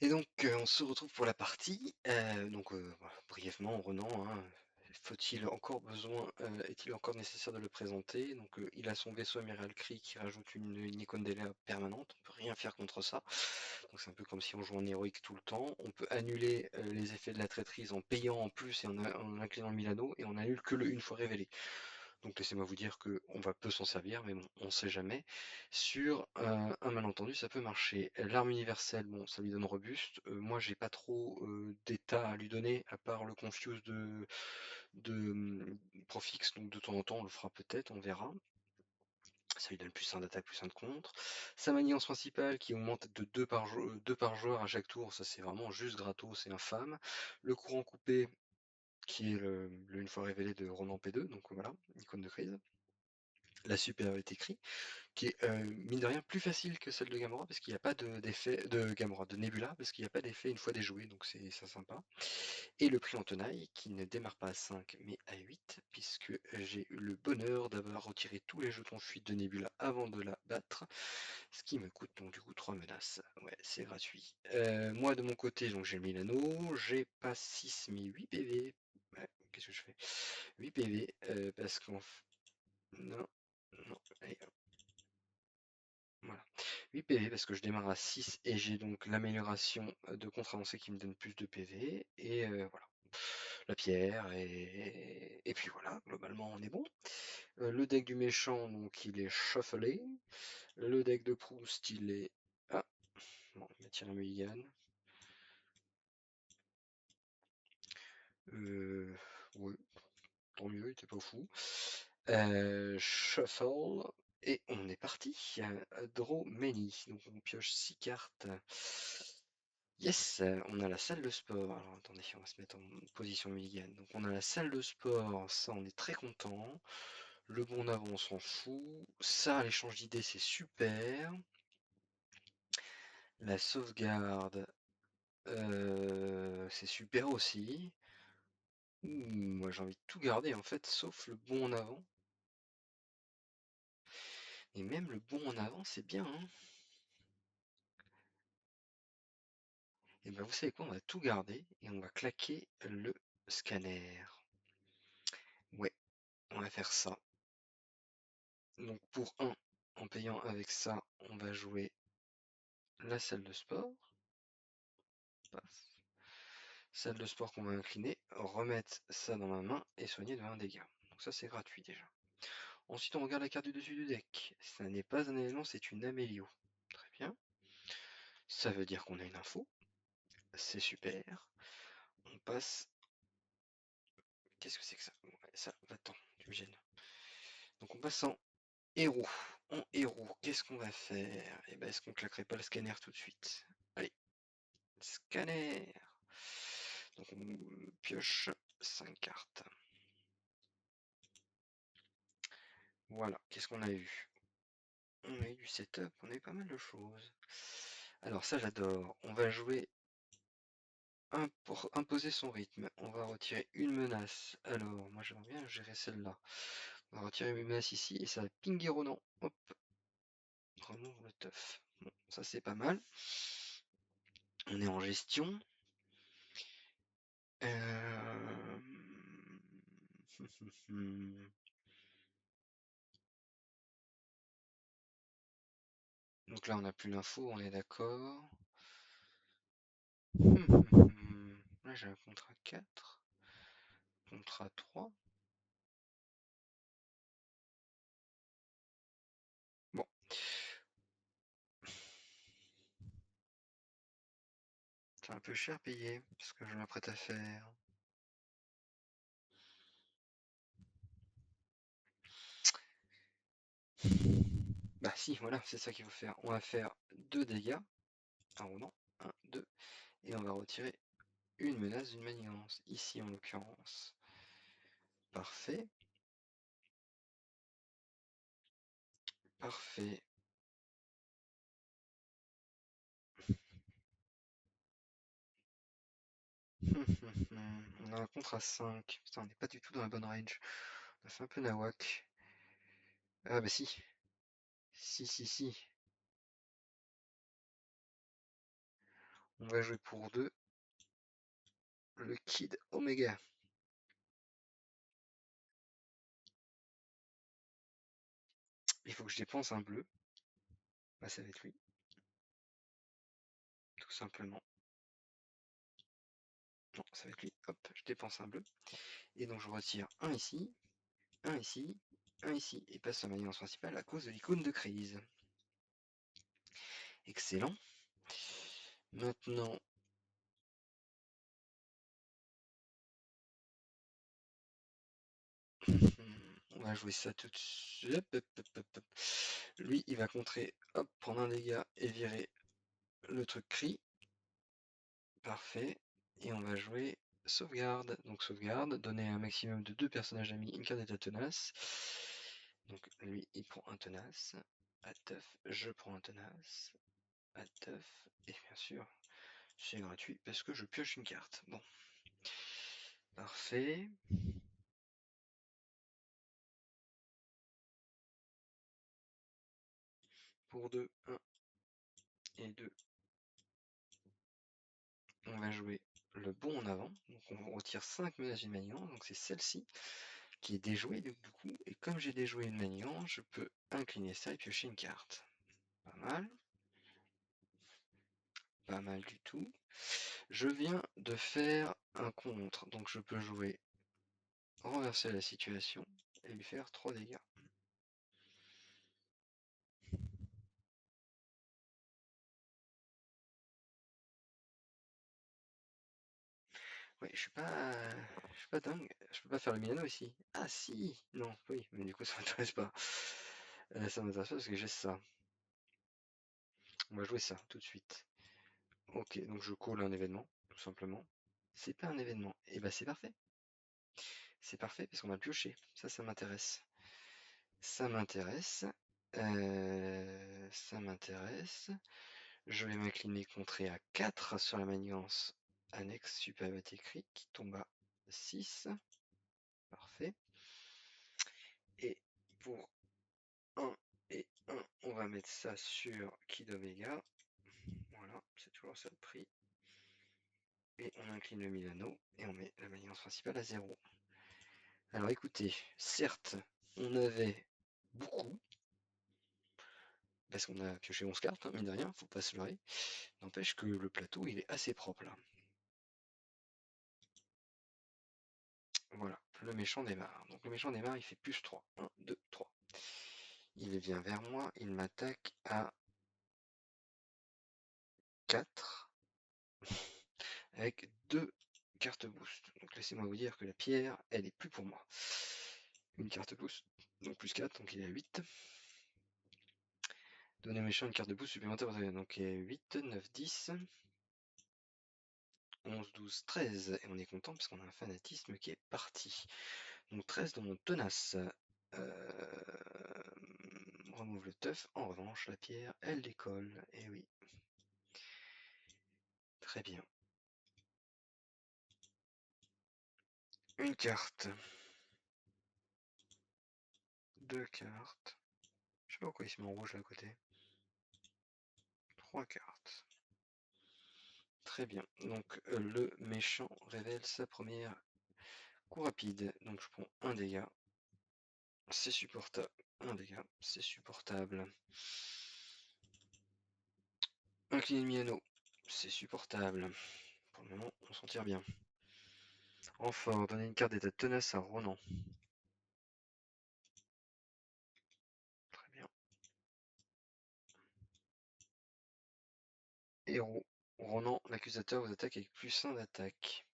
[SPEAKER 1] Et donc, on se retrouve pour la partie. Voilà, brièvement, Renan, hein, faut-il encore besoin, est-il encore nécessaire de le présenter? Donc, il a son vaisseau amiral Kree qui rajoute une icône d'aléa permanente. On peut rien faire contre ça. Donc, c'est un peu comme si on jouait en héroïque tout le temps. On peut annuler les effets de la traîtrise en payant en plus et en inclinant le Milano, et on annule que le une fois révélé. Donc laissez-moi vous dire qu'on va peu s'en servir, mais bon, on sait jamais. Sur un malentendu, ça peut marcher. L'arme universelle, bon, ça lui donne robuste. Moi, j'ai pas trop d'état à lui donner, à part le confuse de Profix, donc de temps en temps, on le fera peut-être, on verra. Ça lui donne plus 1 d'attaque, plus 1 de contre. Sa maniance principale qui augmente de 2 par joueur à chaque tour, ça c'est vraiment juste gratos, c'est infâme. Le courant coupé, qui est le une fois révélé de Ronan P2, donc voilà, icône de crise. La supériorité cri, qui est mine de rien plus facile que celle de Gamora, parce qu'il n'y a pas d'effet de Gamora, de Nebula, parce qu'il n'y a pas d'effet une fois déjoué, donc c'est ça sympa. Et le prix en tenaille, qui ne démarre pas à 5 mais à 8, puisque j'ai eu le bonheur d'avoir retiré tous les jetons fuite de Nebula avant de la battre, ce qui me coûte donc du coup 3 menaces. Ouais, c'est gratuit. Moi de mon côté, donc j'ai le Milano, j'ai pas 6 mais 8 PV. Ouais, qu'est-ce que je fais? 8 PV, parce qu'en non, non, allez, voilà. 8 PV parce que je démarre à 6 et j'ai donc l'amélioration de contre-avancée qui me donne plus de PV. Et voilà. La pierre et puis voilà, globalement on est bon. Le deck du méchant, donc il est shufflé. Le deck de Proust, il est... Ah, bon, il m'a tiré un mulligan. Ouais, tant mieux, il était pas fou. Shuffle. Et on est parti. Draw many. Donc on pioche 6 cartes. Yes, on a la salle de sport. Alors attendez, on va se mettre en position mulligan. Donc on a la salle de sport, ça on est très content. Le bon avant, on s'en fout. Ça, l'échange d'idées, c'est super. La sauvegarde, c'est super aussi. Moi j'ai envie de tout garder en fait, sauf le bon en avant. Et même le bon en avant, c'est bien, hein. Et ben vous savez quoi, on va tout garder et on va claquer le scanner. Ouais, on va faire ça. Donc pour 1, en payant avec ça, on va jouer la salle de sport. Paf. Salle de sport qu'on va incliner, remettre ça dans ma main et soigner de 1 dégât. Donc ça c'est gratuit déjà. Ensuite on regarde la carte du dessus du deck. Ça n'est pas un élément, c'est une amélio. Très bien. Ça veut dire qu'on a une info. C'est super. On passe. Qu'est-ce que c'est que ça? Ouais, ça, va-t'en, tu me gênes. Donc on passe en héros. En héros, qu'est-ce qu'on va faire? Eh ben, est-ce qu'on claquerait pas le scanner tout de suite? Allez, scanner. Donc on pioche 5 cartes. Voilà, qu'est-ce qu'on a eu? On a eu du setup, on a eu pas mal de choses. Alors ça j'adore. On va jouer pour imposer son rythme. On va retirer une menace. Alors, moi j'aimerais bien gérer celle-là. On va retirer une menace ici et ça va pinguer Ronan. Hop, remonte le teuf. Bon, ça c'est pas mal. On est en gestion. Euh, Donc là on n'a plus l'info, on est d'accord. Là j'ai un contrat 4. Contrat 3. Bon. C'est un peu cher payé, ce que je m'apprête à faire. Bah si, voilà, c'est ça qu'il faut faire. On va faire 2 dégâts à Ronan. 1, 2. Et on va retirer une menace d'une manigance, ici en l'occurrence. Parfait. Parfait. On a un contre à 5. Putain, on n'est pas du tout dans la bonne range. On a fait un peu nawak. Ah bah si. Si, si, si. On va jouer pour 2. Le Kid Omega. Il faut que je dépense un bleu. Bah ça va être lui. Tout simplement. Non, ça va être lui. Hop, je dépense un bleu. Et donc je retire un ici, un ici, un ici. Et passe sur ma alliance principale à cause de l'icône de crise. Excellent. Maintenant, on va jouer ça tout de suite. Hop, hop, hop, hop. Lui, il va contrer, hop, prendre un dégât et virer le truc cri. Parfait. Et on va jouer sauvegarde. Donc sauvegarde, donner un maximum de 2 personnages amis une carte d'état tenace. Donc lui, il prend un tenace. À teuf, je prends un tenace. À teuf. Et bien sûr, c'est gratuit parce que je pioche une carte. Bon. Parfait. Pour 2, 1 et 2. On va jouer le bon en avant. Donc on retire 5 menaces d'une manigance. Donc c'est celle-ci qui est déjouée du coup. Et comme j'ai déjoué une manigance, je peux incliner ça et piocher une carte. Pas mal. Pas mal du tout. Je viens de faire un contre. Donc je peux jouer renverser la situation et lui faire 3 dégâts. Ouais, je suis pas dingue. Je peux pas faire le Milano ici. Ah si, non, oui, mais du coup ça m'intéresse pas. Ça m'intéresse pas parce que j'ai ça. On va jouer ça tout de suite. Ok, donc je colle un événement, tout simplement. C'est pas un événement. Et bah c'est parfait. C'est parfait parce qu'on va le piocher. Ça m'intéresse. Ça m'intéresse. Ça m'intéresse. Je vais m'incliner contré à 4 sur la manigance annexe supériorité crit qui tombe à 6. Parfait. Et pour 1 et 1, on va mettre ça sur Kid Omega. Voilà, c'est toujours ça le prix. Et on incline le Milano et on met la manigance principale à 0. Alors écoutez, certes, on avait beaucoup, parce qu'on a pioché 11 cartes, hein, mine de rien, faut pas se leurrer. N'empêche que le plateau, il est assez propre là. Voilà, le méchant démarre. Donc le méchant démarre, il fait plus 3. 1, 2, 3. Il vient vers moi, il m'attaque à 4 avec 2 cartes boost. Donc laissez-moi vous dire que la pierre, elle est plus pour moi. Une carte boost, donc plus 4, donc il est à 8. Donner au méchant une carte de boost supplémentaire, donc il est 8, 9, 10. 11, 12, 13. Et on est content parce qu'on a un fanatisme qui est parti. Donc 13 dans mon tenace. Remove le teuf. En revanche, la pierre, elle décolle. Et oui. Très bien. Une carte. 2 cartes. Je sais pas pourquoi il se met en rouge là à côté. 3 cartes. Très bien. Donc le méchant révèle sa première coup rapide. Donc je prends un dégât. C'est supportable. Un dégât. C'est supportable. Incliné de Miano. C'est supportable. Pour le moment, on s'en tire bien. En fort, donner une carte d'état tenace à Ronan. Très bien. Héros. Ronan, l'accusateur vous attaque avec plus 1 d'attaque.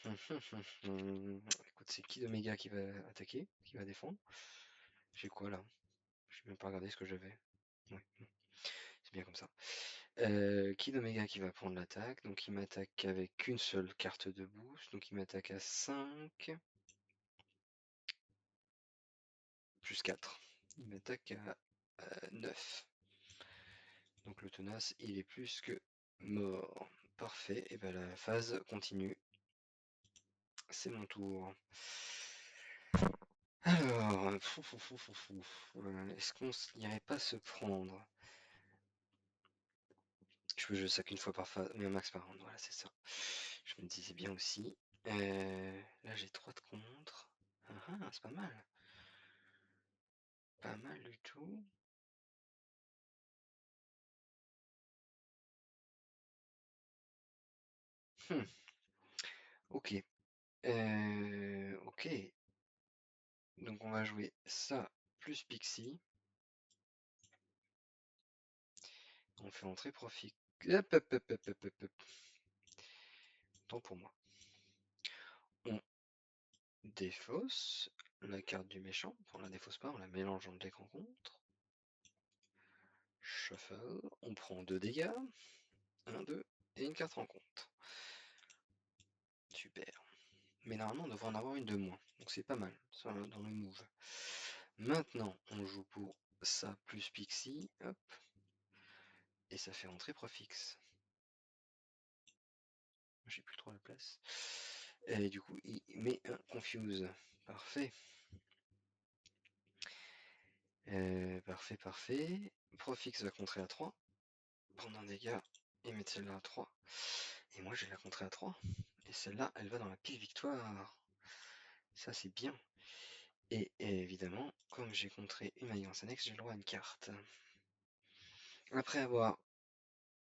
[SPEAKER 1] Écoute, c'est qui d'Oméga qui va attaquer, qui va défendre? J'ai quoi là? Je vais même pas regarder ce que j'avais. Ouais, c'est bien comme ça. Kid Omega qui va prendre l'attaque, donc il m'attaque avec une seule carte de boost, donc il m'attaque à 5, plus 4. Il m'attaque à 9. Donc le tenace, il est plus que mort. Parfait, et bien la phase continue. C'est mon tour. Alors, est-ce qu'on n'irait pas se prendre? Je peux jouer ça qu'une fois par phase, mais un max par round, voilà, c'est ça. Je me disais bien aussi. Là, j'ai 3 de contre. Ah, ah, c'est pas mal. Pas mal du tout. Hmm, ok. Ok. Donc on va jouer ça plus Pixie. On fait entrer profit. Hop, hop, hop, hop, hop, hop, hop. Tant pour moi. On défausse la carte du méchant. On la défausse pas, on la mélange dans le deck rencontre. Shuffle. On prend 2 dégâts. 1, 2 et une carte rencontre. Super. Mais normalement on devrait en avoir une de moins. Donc c'est pas mal, ça dans le move. Maintenant on joue pour ça plus Pixie. Hop. Et ça fait entrer Profix. J'ai plus trop la place. Et du coup, il met un Confuse. Parfait. Parfait, parfait. Profix va contrer à 3. Prendre un dégât et mettre celle-là à 3. Et moi, j'ai la contrée à 3. Et celle-là, elle va dans la pile victoire. Ça, c'est bien. Et évidemment, comme j'ai contré une alliance annexe, j'ai le droit à une carte. Après avoir...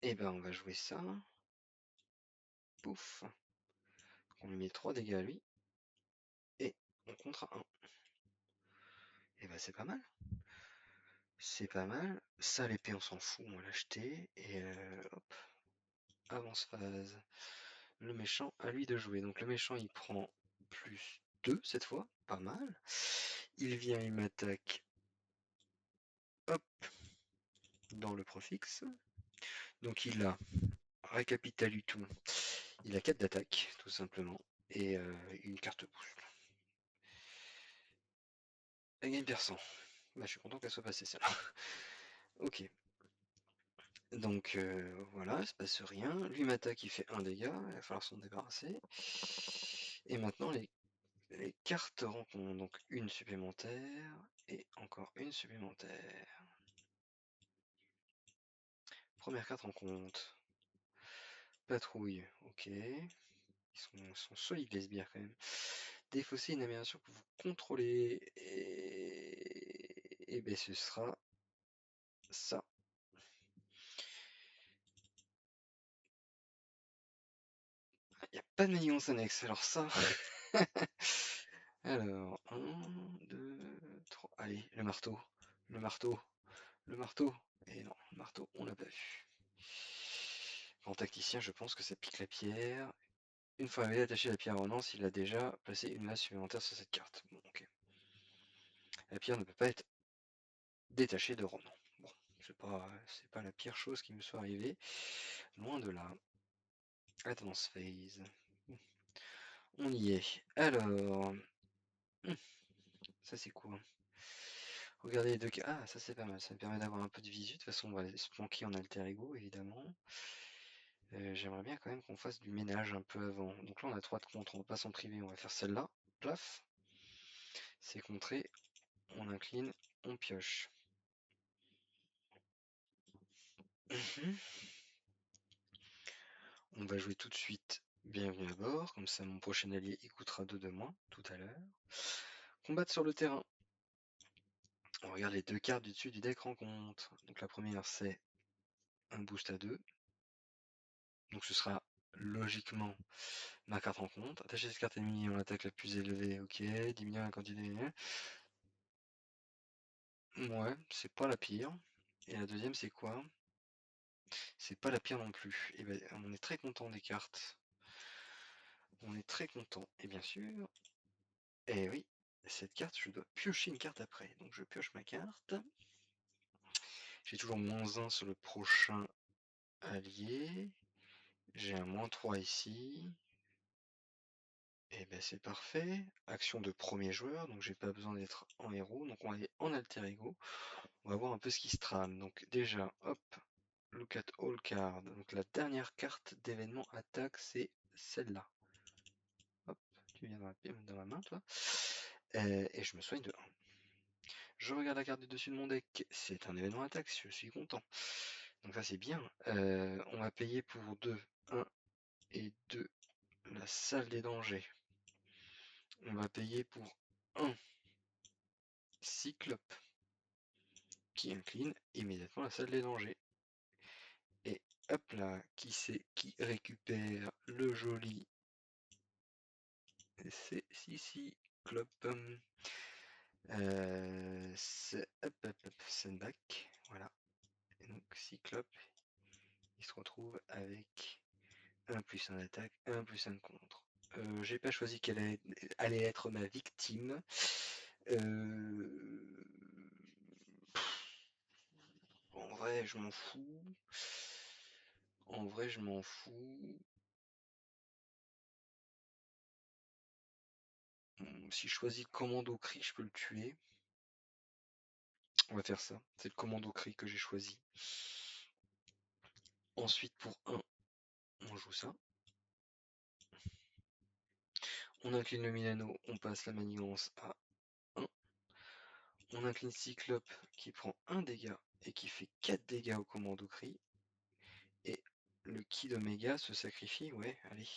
[SPEAKER 1] Eh ben, on va jouer ça. Pouf. On lui met 3 dégâts à lui. Et on contre à 1. Et ben, c'est pas mal. C'est pas mal. Ça, l'épée, on s'en fout, on va l'acheter. Et hop, avance phase. Le méchant, à lui de jouer. Donc le méchant, il prend plus 2 cette fois. Pas mal. Il vient, il m'attaque. Hop, dans le profix. Donc il a, récapitule tout. Il a 4 d'attaque, tout simplement. Et une carte boost. Elle gagne percent. Bah, je suis content qu'elle soit passée, celle-là. Ok. Donc voilà, il se passe rien. Lui m'attaque, il fait un dégât, il va falloir s'en débarrasser. Et maintenant les cartes rencontrent donc une supplémentaire et encore une supplémentaire. Première carte rencontre. Patrouille, ok. Ils sont solides les sbires quand même. Défausser une amélioration que vous contrôlez. Et ben ce sera ça. Il n'y a pas de manigance annexe, alors ça. Alors, 1, 2, 3. Allez, le marteau. Le marteau. Le marteau. Et non, le marteau, on l'a pas vu. En tacticien, je pense que ça pique la pierre. Une fois attaché à la pierre à relance, il a déjà placé une masse supplémentaire sur cette carte. Bon, ok. La pierre ne peut pas être détachée de Ronan. Bon, c'est pas la pire chose qui me soit arrivée. Loin de là. Advance phase. On y est. Alors. Ça c'est quoi? Regardez les deux cas. Ah, ça c'est pas mal. Ça me permet d'avoir un peu de visu. De toute façon, on va aller se planquer en alter ego, évidemment. J'aimerais bien quand même qu'on fasse du ménage un peu avant. Donc là, on a 3 de contre. On va pas s'en priver. On va faire celle-là. Plaf. C'est contré. On incline. On pioche. Mhm. On va jouer tout de suite bienvenue à bord, comme ça mon prochain allié il coûtera 2 de moins tout à l'heure. Combattre sur le terrain. On regarde les 2 cartes du dessus du deck rencontre. Donc la première c'est un boost à 2. Donc ce sera logiquement ma carte rencontre. Attacher cette carte ennemie en attaque la plus élevée, ok. Diminuer la quantité. Ouais, c'est pas la pire. Et la deuxième c'est quoi? C'est pas la pire non plus. Et ben on est très content des cartes. On est très content. Et bien sûr, eh oui, cette carte, je dois piocher une carte après. Donc je pioche ma carte. J'ai toujours -1 sur le prochain
[SPEAKER 2] allié. J'ai un -3 ici. Et ben c'est parfait. Action de premier joueur, donc j'ai pas besoin d'être en héros. Donc on va aller en alter ego. On va voir un peu ce qui se trame. Donc déjà, hop, look at all cards. Donc la dernière carte d'événement attaque, c'est celle-là. Hop, tu viens dans ma main, toi. Et je me soigne de 1. Je regarde la carte du dessus de mon deck. C'est un événement attaque, je suis content. Donc ça c'est bien. On va payer pour 2, 1 et 2 la salle des dangers. On va payer pour 1 cyclope qui incline immédiatement la salle des dangers. Et hop là, qui c'est qui récupère le joli? C'est Cyclope. C'est hop hop hop, Sandback, voilà. Et donc Cyclope, il se retrouve avec 1+1 d'attaque, 1+1 de contre. J'ai pas choisi quelle allait être ma victime. En vrai, je m'en fous. En vrai, je m'en fous. Si je choisis le commando cri, je peux le tuer. On va faire ça. C'est le commando cri que j'ai choisi. Ensuite, pour 1, on joue ça. On incline le Milano, on passe la manigance à 1. On incline Cyclope qui prend 1 dégât et qui fait 4 dégâts au commando cri. Et le Kid Omega se sacrifie, ouais, allez.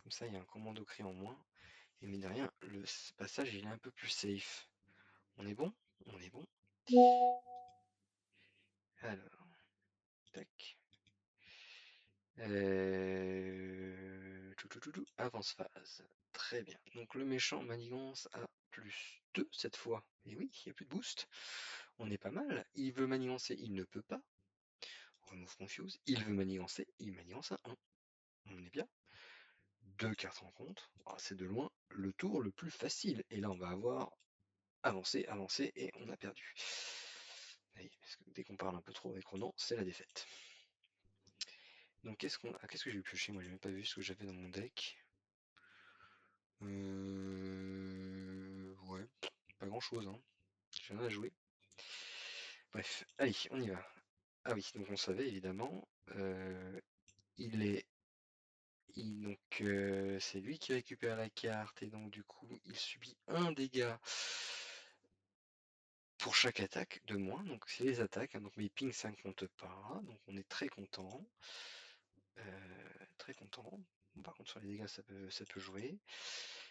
[SPEAKER 2] Comme ça, il y a un commando cri en moins. Et mine de rien, le passage, il est un peu plus safe. On est bon? On est bon. Alors, tac. Avance phase. Très bien. Donc le méchant manigance à +2 cette fois. Et oui, il n'y a plus de boost. On est pas mal. Il veut manigancer, il ne peut pas. Remove confuse. Il veut manigancer, il manigance à 1. On est bien. 2 cartes en compte. Oh, c'est de loin le tour le plus facile. Et là, on va avoir avancé, avancé, et on a perdu. Oui, parce que dès qu'on parle un peu trop avec Ronan, c'est la défaite. Donc qu'est-ce que j'ai pioché? Moi j'ai même pas vu ce que j'avais dans mon deck. Ouais, pas grand chose, hein. J'ai rien à jouer. Bref, allez, on y va. Ah oui, donc on savait évidemment. Il est. Donc c'est lui qui récupère la carte et donc du coup il subit un dégât pour chaque attaque de moins. Donc c'est les attaques, hein, donc mes pings ça ne compte pas. Donc on est très content. Très content. Bon, par contre sur les dégâts ça peut jouer.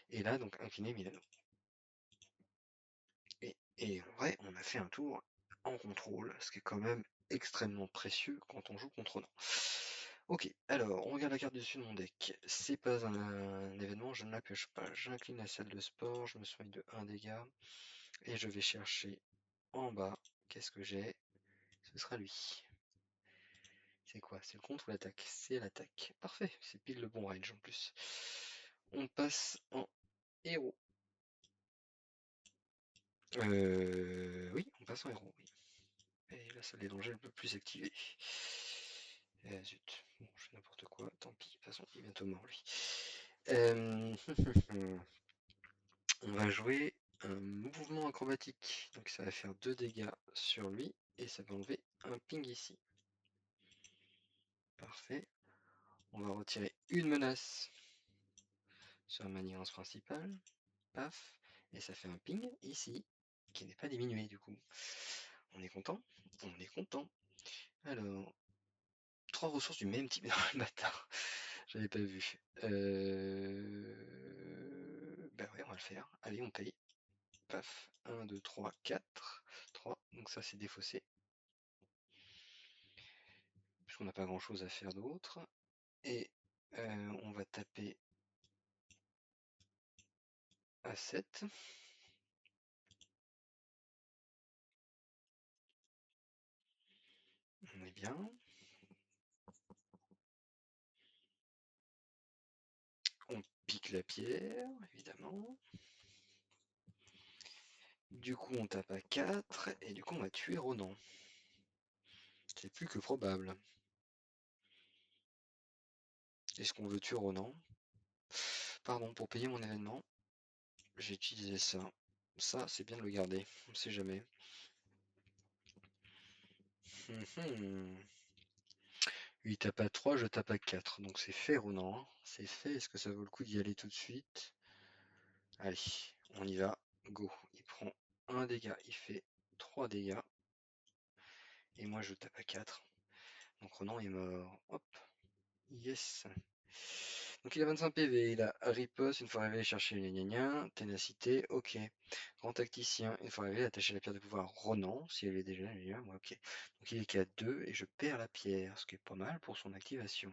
[SPEAKER 2] Et là donc incliné Milano. Et en vrai, on a fait un tour en contrôle, ce qui est quand même extrêmement précieux quand on joue contre nous. Ok, alors on regarde la carte du dessus de mon deck. C'est pas un événement, je ne la pioche pas. J'incline la salle de sport, je me soigne de 1 dégât. Et je vais chercher en bas. Qu'est-ce que j'ai? Ce sera lui. C'est quoi? C'est le contre ou l'attaque? C'est l'attaque. Parfait, c'est pile le bon range en plus. On passe en héros. Oui, on passe en héros, oui. Et la salle des dangers elle peut plus s'activer. Zut, bon, je fais n'importe quoi, tant pis, de toute façon, il est bientôt mort lui. On va jouer un mouvement acrobatique, donc ça va faire 2 dégâts sur lui, et ça va enlever un ping ici. Parfait. On va retirer une menace sur la manigance principale, paf, et ça fait un ping ici, qui n'est pas diminué du coup. On est content? On est content. Alors, 3 ressources du même type dans le bâtard. J'avais pas vu. Bah ouais, on va le faire. Allez, on paye. Paf. 1, 2, 3, 4. 3. Donc ça, c'est défaussé. Puisqu'on n'a pas grand chose à faire d'autre. Et on va taper à 7. On est bien. On pique la pierre, évidemment. Du coup, on tape à 4. Et du coup, on va tuer Ronan. C'est plus que probable. Est-ce qu'on veut tuer Ronan? Pardon, pour payer mon événement, j'ai utilisé ça. Ça, c'est bien de le garder, on sait jamais. Mhm. Lui, il tape à 3, je tape à 4. Donc c'est fait, Ronan, hein. C'est fait. Est-ce que ça vaut le coup d'y aller tout de suite? Allez, on y va. Go. Il prend un dégât, il fait 3 dégâts. Et moi, je tape à 4. Donc Ronan est mort. Hop. Yes. Donc il a 25 PV, il a riposte, une fois arrivé chercher les gna ténacité, ok. Grand tacticien, une fois arrivé, attacher la pierre de pouvoir Ronan, si elle est déjà, moi ok. Donc il est qu'à 2 et je perds la pierre, ce qui est pas mal pour son activation.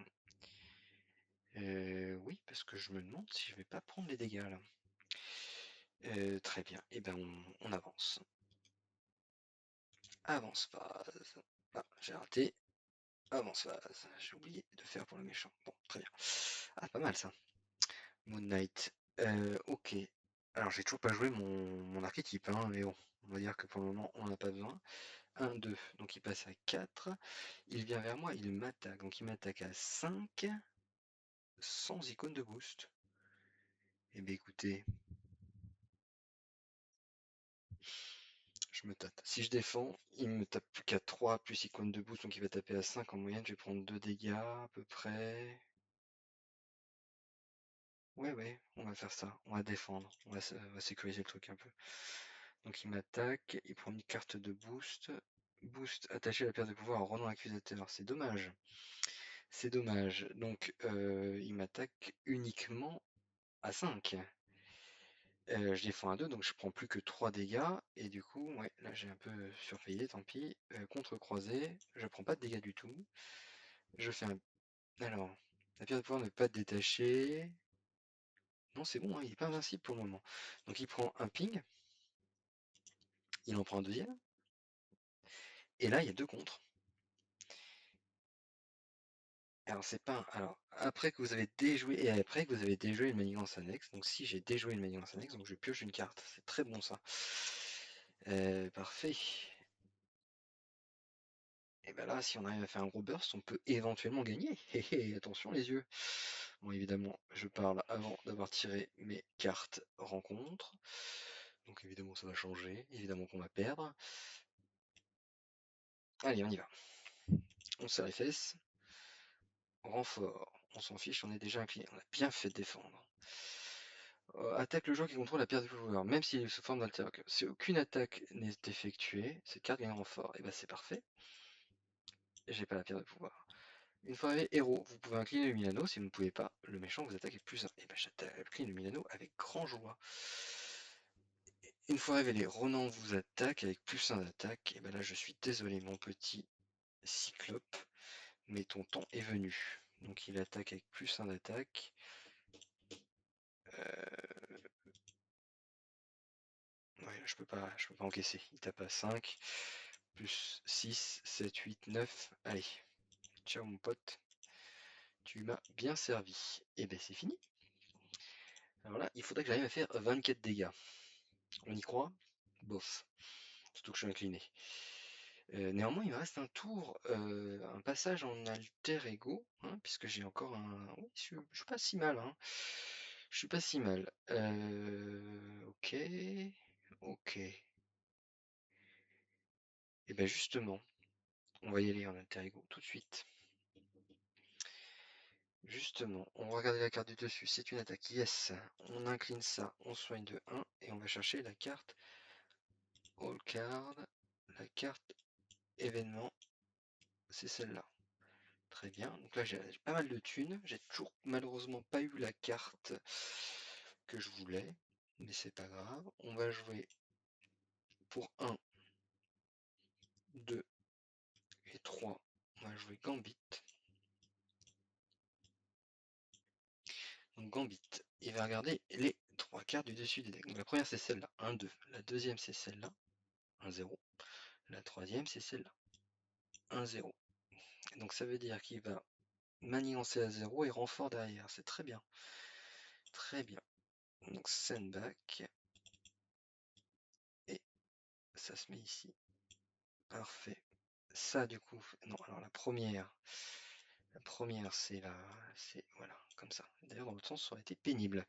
[SPEAKER 2] Oui, parce que je me demande si je vais pas prendre les dégâts là. Très bien, et ben on avance. Avance phase. Ah, j'ai raté. Avance phase. J'ai oublié de faire pour le méchant. Bon, très bien. Ah, pas mal ça. Moon Knight. Ok. Alors, j'ai toujours pas joué mon archétype, hein, mais bon, on va dire que pour le moment, on n'en a pas besoin. 1, 2. Donc, il passe à 4. Il vient vers moi, il m'attaque. Donc, il m'attaque à 5, sans icône de boost. Eh bien, écoutez, je me tâte. Si je défends, il me tape plus qu'à 3 plus icône de boost, donc il va taper à 5 en moyenne. Je vais prendre 2 dégâts à peu près. Ouais, ouais, on va faire ça. On va défendre. On va sécuriser le truc un peu. Donc il m'attaque, il prend une carte de boost. Boost attaché à la pierre de pouvoir en rendant accusateur. C'est dommage. C'est dommage. Donc il m'attaque uniquement à 5. Je défends à 2, donc je prends plus que 3 dégâts. Et du coup, ouais, là j'ai un peu surpayé, tant pis. Contre-croisé, je prends pas de dégâts du tout. Je fais un. Alors, la pierre de pouvoir ne pas détacher. Non, c'est bon, hein, il n'est pas invincible pour le moment. Donc il prend un ping, il en prend un deuxième. Et là, il y a 2 contre. Alors c'est pas alors après que vous avez déjoué et après que vous avez déjoué une manigance annexe, donc si j'ai déjoué une manigance annexe, donc je pioche une carte. C'est très bon ça. Parfait. Et ben là, si on arrive à faire un gros burst, on peut éventuellement gagner. Hé hé, attention les yeux. Bon évidemment, je parle avant d'avoir tiré mes cartes rencontres. Donc évidemment ça va changer, évidemment qu'on va perdre. Allez, on y va. On serre les fesses. Renfort. On s'en fiche, on est déjà incliné. On a bien fait de défendre. Attaque le joueur qui contrôle la pierre du pouvoir, même s'il est sous forme d'alter. Si aucune attaque n'est effectuée, cette carte gagne un renfort. Et bah c'est parfait. J'ai pas la pierre de pouvoir. Une fois arrivé héros, vous pouvez incliner le Milano. Si vous ne pouvez pas, le méchant vous attaque avec plus 1. Et bah j'incline le Milano avec grand joie. Une fois révélé, Ronan vous attaque avec plus 1 d'attaque. Et bah là je suis désolé mon petit cyclope, mais ton temps est venu. Donc il attaque avec plus 1 d'attaque. Ouais, je peux pas encaisser. Il tape à 5, plus 6, 7, 8, 9. Allez, ciao mon pote. Tu m'as bien servi. Et ben c'est fini. Alors là, il faudrait que j'arrive à faire 24 dégâts. On y croit? Bof. Surtout que je suis incliné. Néanmoins, il me reste un tour, un passage en alter ego, hein, puisque j'ai encore un. Oui, je suis pas si mal, hein. Je suis pas si mal. Ok. Ok. Et ben justement, on va y aller en alter ego tout de suite. Justement, on va regarder la carte du dessus, c'est une attaque, yes. On incline ça, on soigne de 1 et on va chercher la carte All Card, la carte événement, c'est celle-là. Très bien, donc là j'ai pas mal de thunes, j'ai toujours malheureusement pas eu la carte que je voulais, mais c'est pas grave. On va jouer pour 1, 2 et 3, on va jouer Gambit. Donc Gambit, il va regarder les 3 cartes du dessus des decks. Donc la première c'est celle-là, 1, 2. La deuxième c'est celle-là, 1, 0. La troisième c'est celle-là, 1, 0. Donc ça veut dire qu'il va manigancer à 0 et renfort derrière. C'est très bien. Très bien. Donc sandback. Et ça se met ici. Parfait. Ça du coup. Non, alors la première. La première, c'est là, c'est voilà, comme ça. D'ailleurs, dans l'autre sens, ça aurait été pénible.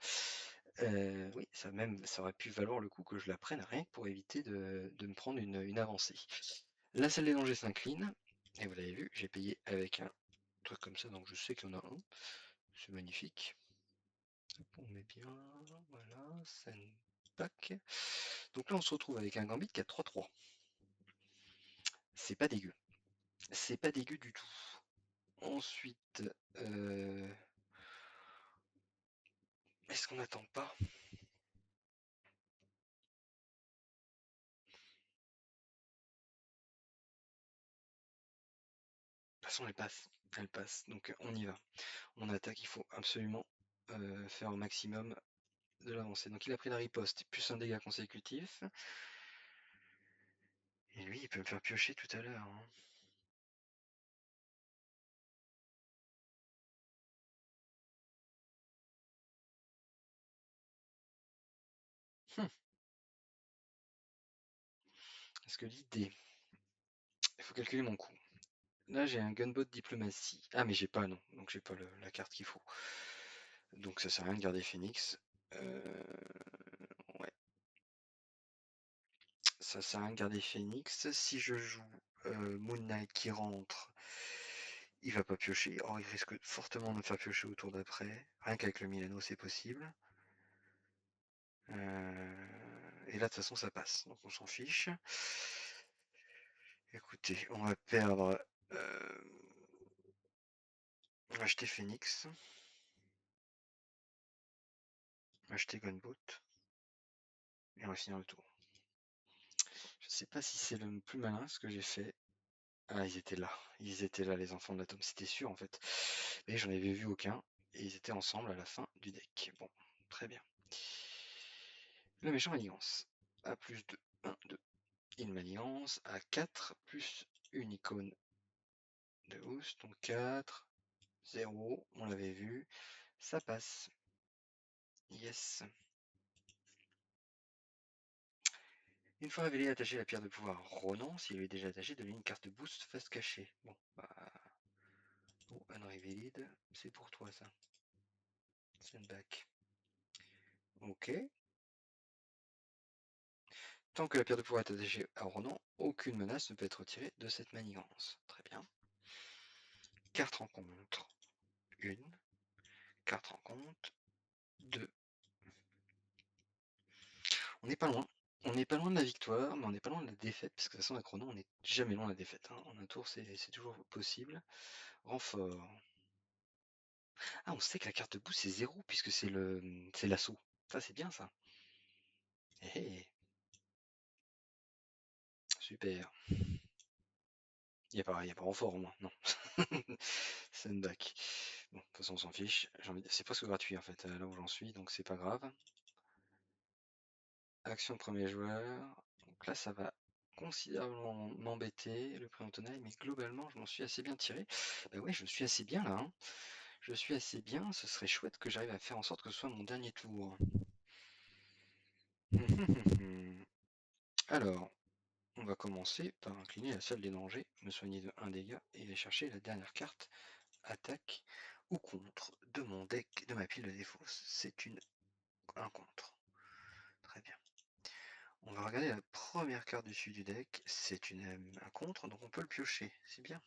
[SPEAKER 2] Oui, ça aurait pu valoir le coup que je la prenne rien que pour éviter de me prendre une avancée. La salle des dangers s'incline, et vous l'avez vu, j'ai payé avec un truc comme ça, donc je sais qu'il y en a un. C'est magnifique. Hop, on met bien, voilà, send back. Donc là, on se retrouve avec un gambit qui a 3-3. C'est pas dégueu. C'est pas dégueu du tout. Ensuite, est-ce qu'on n'attend pas? De toute façon, elle passe. Elle passe. Donc on y va. On attaque, il faut absolument faire au maximum de l'avancée. Donc il a pris la riposte, plus un dégât consécutif. Et lui, il peut me faire piocher tout à l'heure, hein. Hum, Parce que l'idée, il faut calculer mon coût. Là, j'ai un gunboat diplomatie. Ah, mais j'ai pas, non. Donc j'ai pas la carte qu'il faut. Donc ça sert à rien de garder Phoenix. Ouais. Ça sert à rien de garder Phoenix. Si je joue Moon Knight qui rentre, il va pas piocher. Or, il risque fortement de me faire piocher au tour d'après. Rien qu'avec le Milano, c'est possible. Et là, de toute façon, ça passe. Donc on s'en fiche. Écoutez, on va perdre. On va acheter Phoenix. On va acheter Gunboat. Et on va finir le tour. Je sais pas si c'est le plus malin ce que j'ai fait. Ah, ils étaient là. Ils étaient là, les enfants de l'atome. C'était sûr, en fait. Mais j'en avais vu aucun. Et ils étaient ensemble à la fin du deck. Bon, très bien. Le méchant manigance. A plus de 1, 2. Il manigance. À 4 plus une icône de hausse. Donc 4, 0. On l'avait vu. Ça passe. Yes. Une fois révélé, attacher la pierre de pouvoir Ronan, s'il lui est déjà attaché, donner une carte boost face cachée. Bon, bah. Oh, unrevealed, c'est pour toi ça. Send back. Ok. Tant que la pierre de pouvoir est attachée à Ronan, aucune menace ne peut être retirée de cette manigance. Très bien. Carte rencontre. Une. Carte rencontre. Deux. On n'est pas loin. On n'est pas loin de la victoire, mais on n'est pas loin de la défaite, parce que de toute façon, avec Ronan, on n'est jamais loin de la défaite, hein. En un tour, c'est toujours possible. Renfort. Ah, on sait que la carte de boost, c'est 0, puisque c'est l'assaut. Ça, c'est bien, ça. Hé, hé. Super. Il y a pas renfort au moins, non. Sandback. Bon, de toute façon, on s'en fiche. C'est presque gratuit en fait, là où j'en suis, donc c'est pas grave. Action de premier joueur. Donc là, ça va considérablement m'embêter, le prix en tonneille, mais globalement, je m'en suis assez bien tiré. Bah ouais, je suis assez bien là, hein. Je suis assez bien, ce serait chouette que j'arrive à faire en sorte que ce soit mon dernier tour. Alors, on va commencer par incliner la salle des dangers, me soigner de 1 dégât et aller chercher la dernière carte, attaque ou contre, de mon deck, de ma pile de défausse. C'est un contre. Très bien. On va regarder la première carte dessus du deck. C'est un contre, donc on peut le piocher. C'est bien.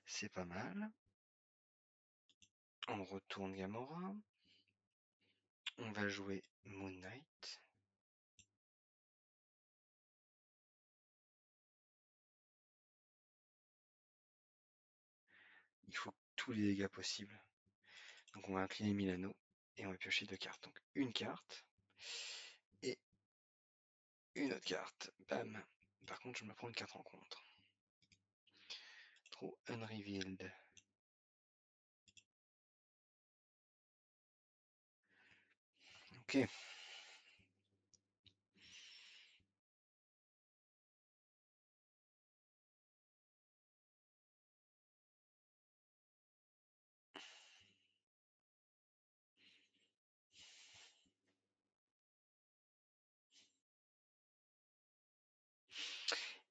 [SPEAKER 2] C'est pas mal. On retourne Gamora. On va jouer Moon Knight. Il faut tous les dégâts possibles. Donc on va incliner Milano et on va piocher 2 cartes. Donc une carte et une autre carte. Bam. Par contre, je me prends une carte rencontre. Trop unrevealed. Ok.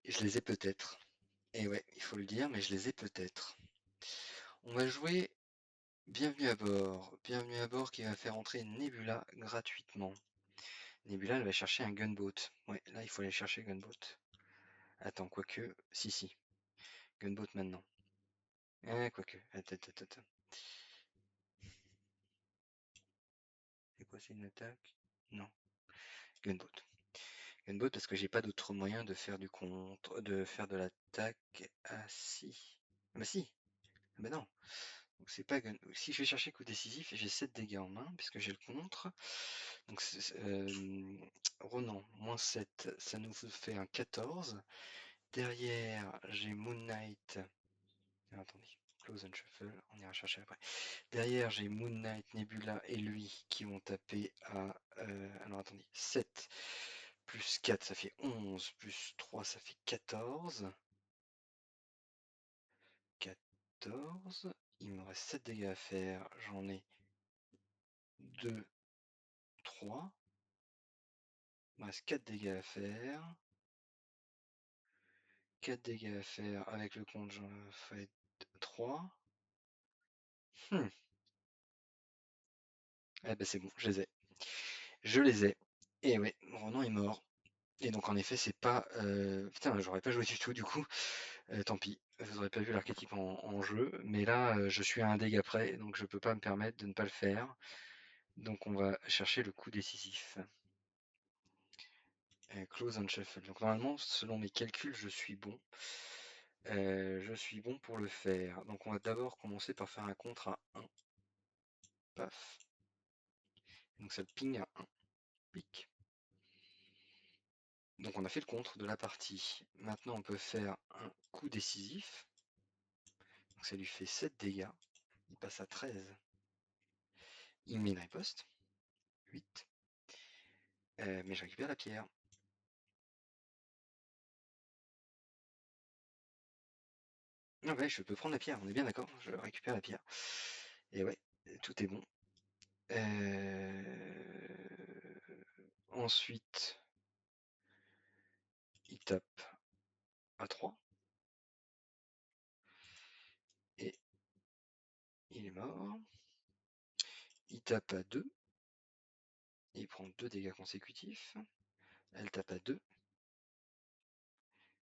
[SPEAKER 2] Je les ai peut-être. Et ouais, il faut le dire, mais je les ai peut-être. On va jouer Bienvenue à bord. Bienvenue à bord qui va faire entrer Nebula gratuitement. Nebula, elle va chercher un gunboat. Ouais, là, il faut aller chercher gunboat. Attends, quoique... Si, si. Gunboat maintenant. Quoique. Attends, attends, attends. C'est quoi, c'est une attaque? Non. Gunboat. Gunboat parce que j'ai pas d'autre moyen de faire du contre... de faire de l'attaque. Ah, si. Ah, bah si. Ah, bah non. Donc c'est pas gun... Si je vais chercher coup décisif, j'ai 7 dégâts en main puisque j'ai le contre. Donc Ronan, -7, ça nous fait un 14. Derrière, j'ai Moon Knight. Ah, attendez, Close and Shuffle, on ira chercher après. Derrière, j'ai Moon Knight, Nebula et lui qui vont taper à. Alors attendez, 7 plus 4, ça fait 11, plus 3, ça fait 14. 14. Il me reste 7 dégâts à faire. J'en ai 2, 3. Il me reste 4 dégâts à faire. 4 dégâts à faire avec le compte, j'en fais 3. Hmm. Eh ben c'est bon, je les ai. Je les ai. Et ouais, Ronan est mort. Et donc en effet, c'est pas... Putain, j'aurais pas joué du tout du coup. Tant pis, vous aurez pas vu l'archétype en jeu. Mais là, je suis à un dégât près, donc je peux pas me permettre de ne pas le faire. Donc on va chercher le coup décisif. Close and shuffle. Donc normalement, selon mes calculs, je suis bon. Je suis bon pour le faire. Donc on va d'abord commencer par faire un contre à 1. Paf. Donc ça le ping à 1. Pic. Donc on a fait le contre de la partie. Maintenant on peut faire un coup décisif. Donc ça lui fait 7 dégâts. Il passe à 13. Il met une riposte. 8. Mais je récupère la pierre. Ah ouais, je peux prendre la pierre, on est bien d'accord. Je récupère la pierre. Et ouais, tout est bon. Ensuite, il tape à 3. Et il est mort. Il tape à 2. Il prend 2 dégâts consécutifs. Elle tape à 2.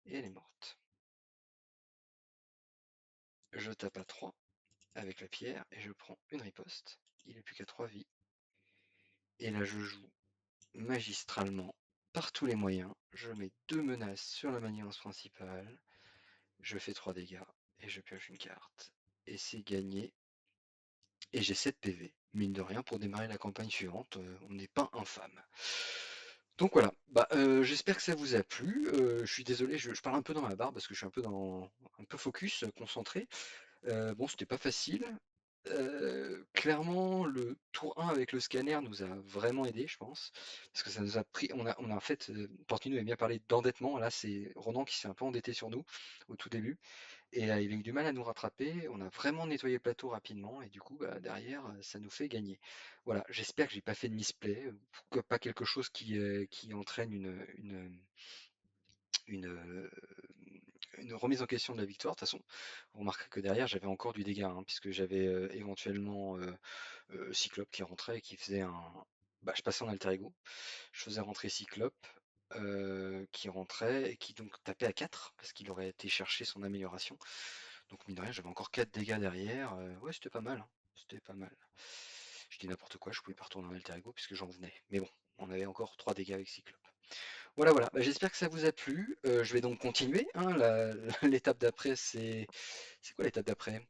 [SPEAKER 2] Et elle est morte. Je tape à 3 avec la pierre et je prends une riposte. Il n'est plus qu'à 3 vies. Et là je joue magistralement par tous les moyens. Je mets 2 menaces sur la manigance principale. Je fais 3 dégâts et je pioche une carte. Et c'est gagné. Et j'ai 7 PV. Mine de rien, pour démarrer la campagne suivante, on n'est pas infâme. Donc voilà, bah, j'espère que ça vous a plu. Je suis désolé, je parle un peu dans ma barre parce que je suis un peu focus, concentré. Bon, c'était pas facile. Clairement, le tour 1 avec le scanner nous a vraiment aidé, je pense. Parce que ça nous a pris. On a en fait. Portino aime bien parler d'endettement. Là, c'est Ronan qui s'est un peu endetté sur nous au tout début. Et il a eu du mal à nous rattraper. On a vraiment nettoyé le plateau rapidement. Et du coup, bah, derrière, ça nous fait gagner. Voilà, j'espère que j'ai pas fait de misplay. Pourquoi pas quelque chose qui entraîne une, euh, une remise en question de la victoire. De toute façon, vous remarquerez que derrière, j'avais encore du dégât, hein, puisque j'avais éventuellement Cyclope qui rentrait et qui faisait un. Bah, je passais en alter ego, je faisais rentrer Cyclope qui rentrait et qui donc tapait à 4 parce qu'il aurait été chercher son amélioration. Donc mine de rien, j'avais encore 4 dégâts derrière. Ouais, c'était pas mal, hein. C'était pas mal. Je dis n'importe quoi, je pouvais pas retourner en alter ego puisque j'en venais. Mais bon, on avait encore 3 dégâts avec Cyclope. Voilà, voilà. Bah, j'espère que ça vous a plu. Je vais donc continuer, hein. L'étape d'après, c'est. C'est quoi l'étape d'après?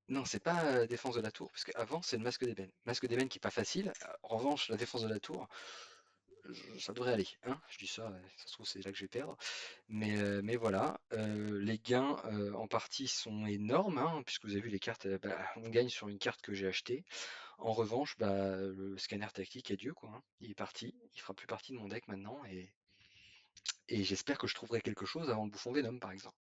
[SPEAKER 2] Non, c'est pas défense de la tour, parce qu'avant, c'est le masque d'ébène. Masque d'ébène qui est pas facile. En revanche, la défense de la tour, ça devrait aller, hein. Je dis ça, ça se trouve, c'est là que je vais perdre. Mais voilà, les gains en partie sont énormes, hein, puisque vous avez vu les cartes, bah, on gagne sur une carte que j'ai achetée. En revanche, bah, le scanner tactique, adieu, quoi, hein. Il est parti, il fera plus partie de mon deck maintenant, et j'espère que je trouverai quelque chose avant le bouffon Venom, par exemple.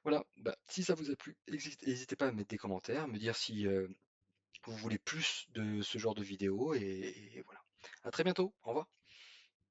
[SPEAKER 2] Voilà, bah, si ça vous a plu, n'hésitez pas à mettre des commentaires, me dire si vous voulez plus de ce genre de vidéo, et voilà. À très bientôt, au revoir.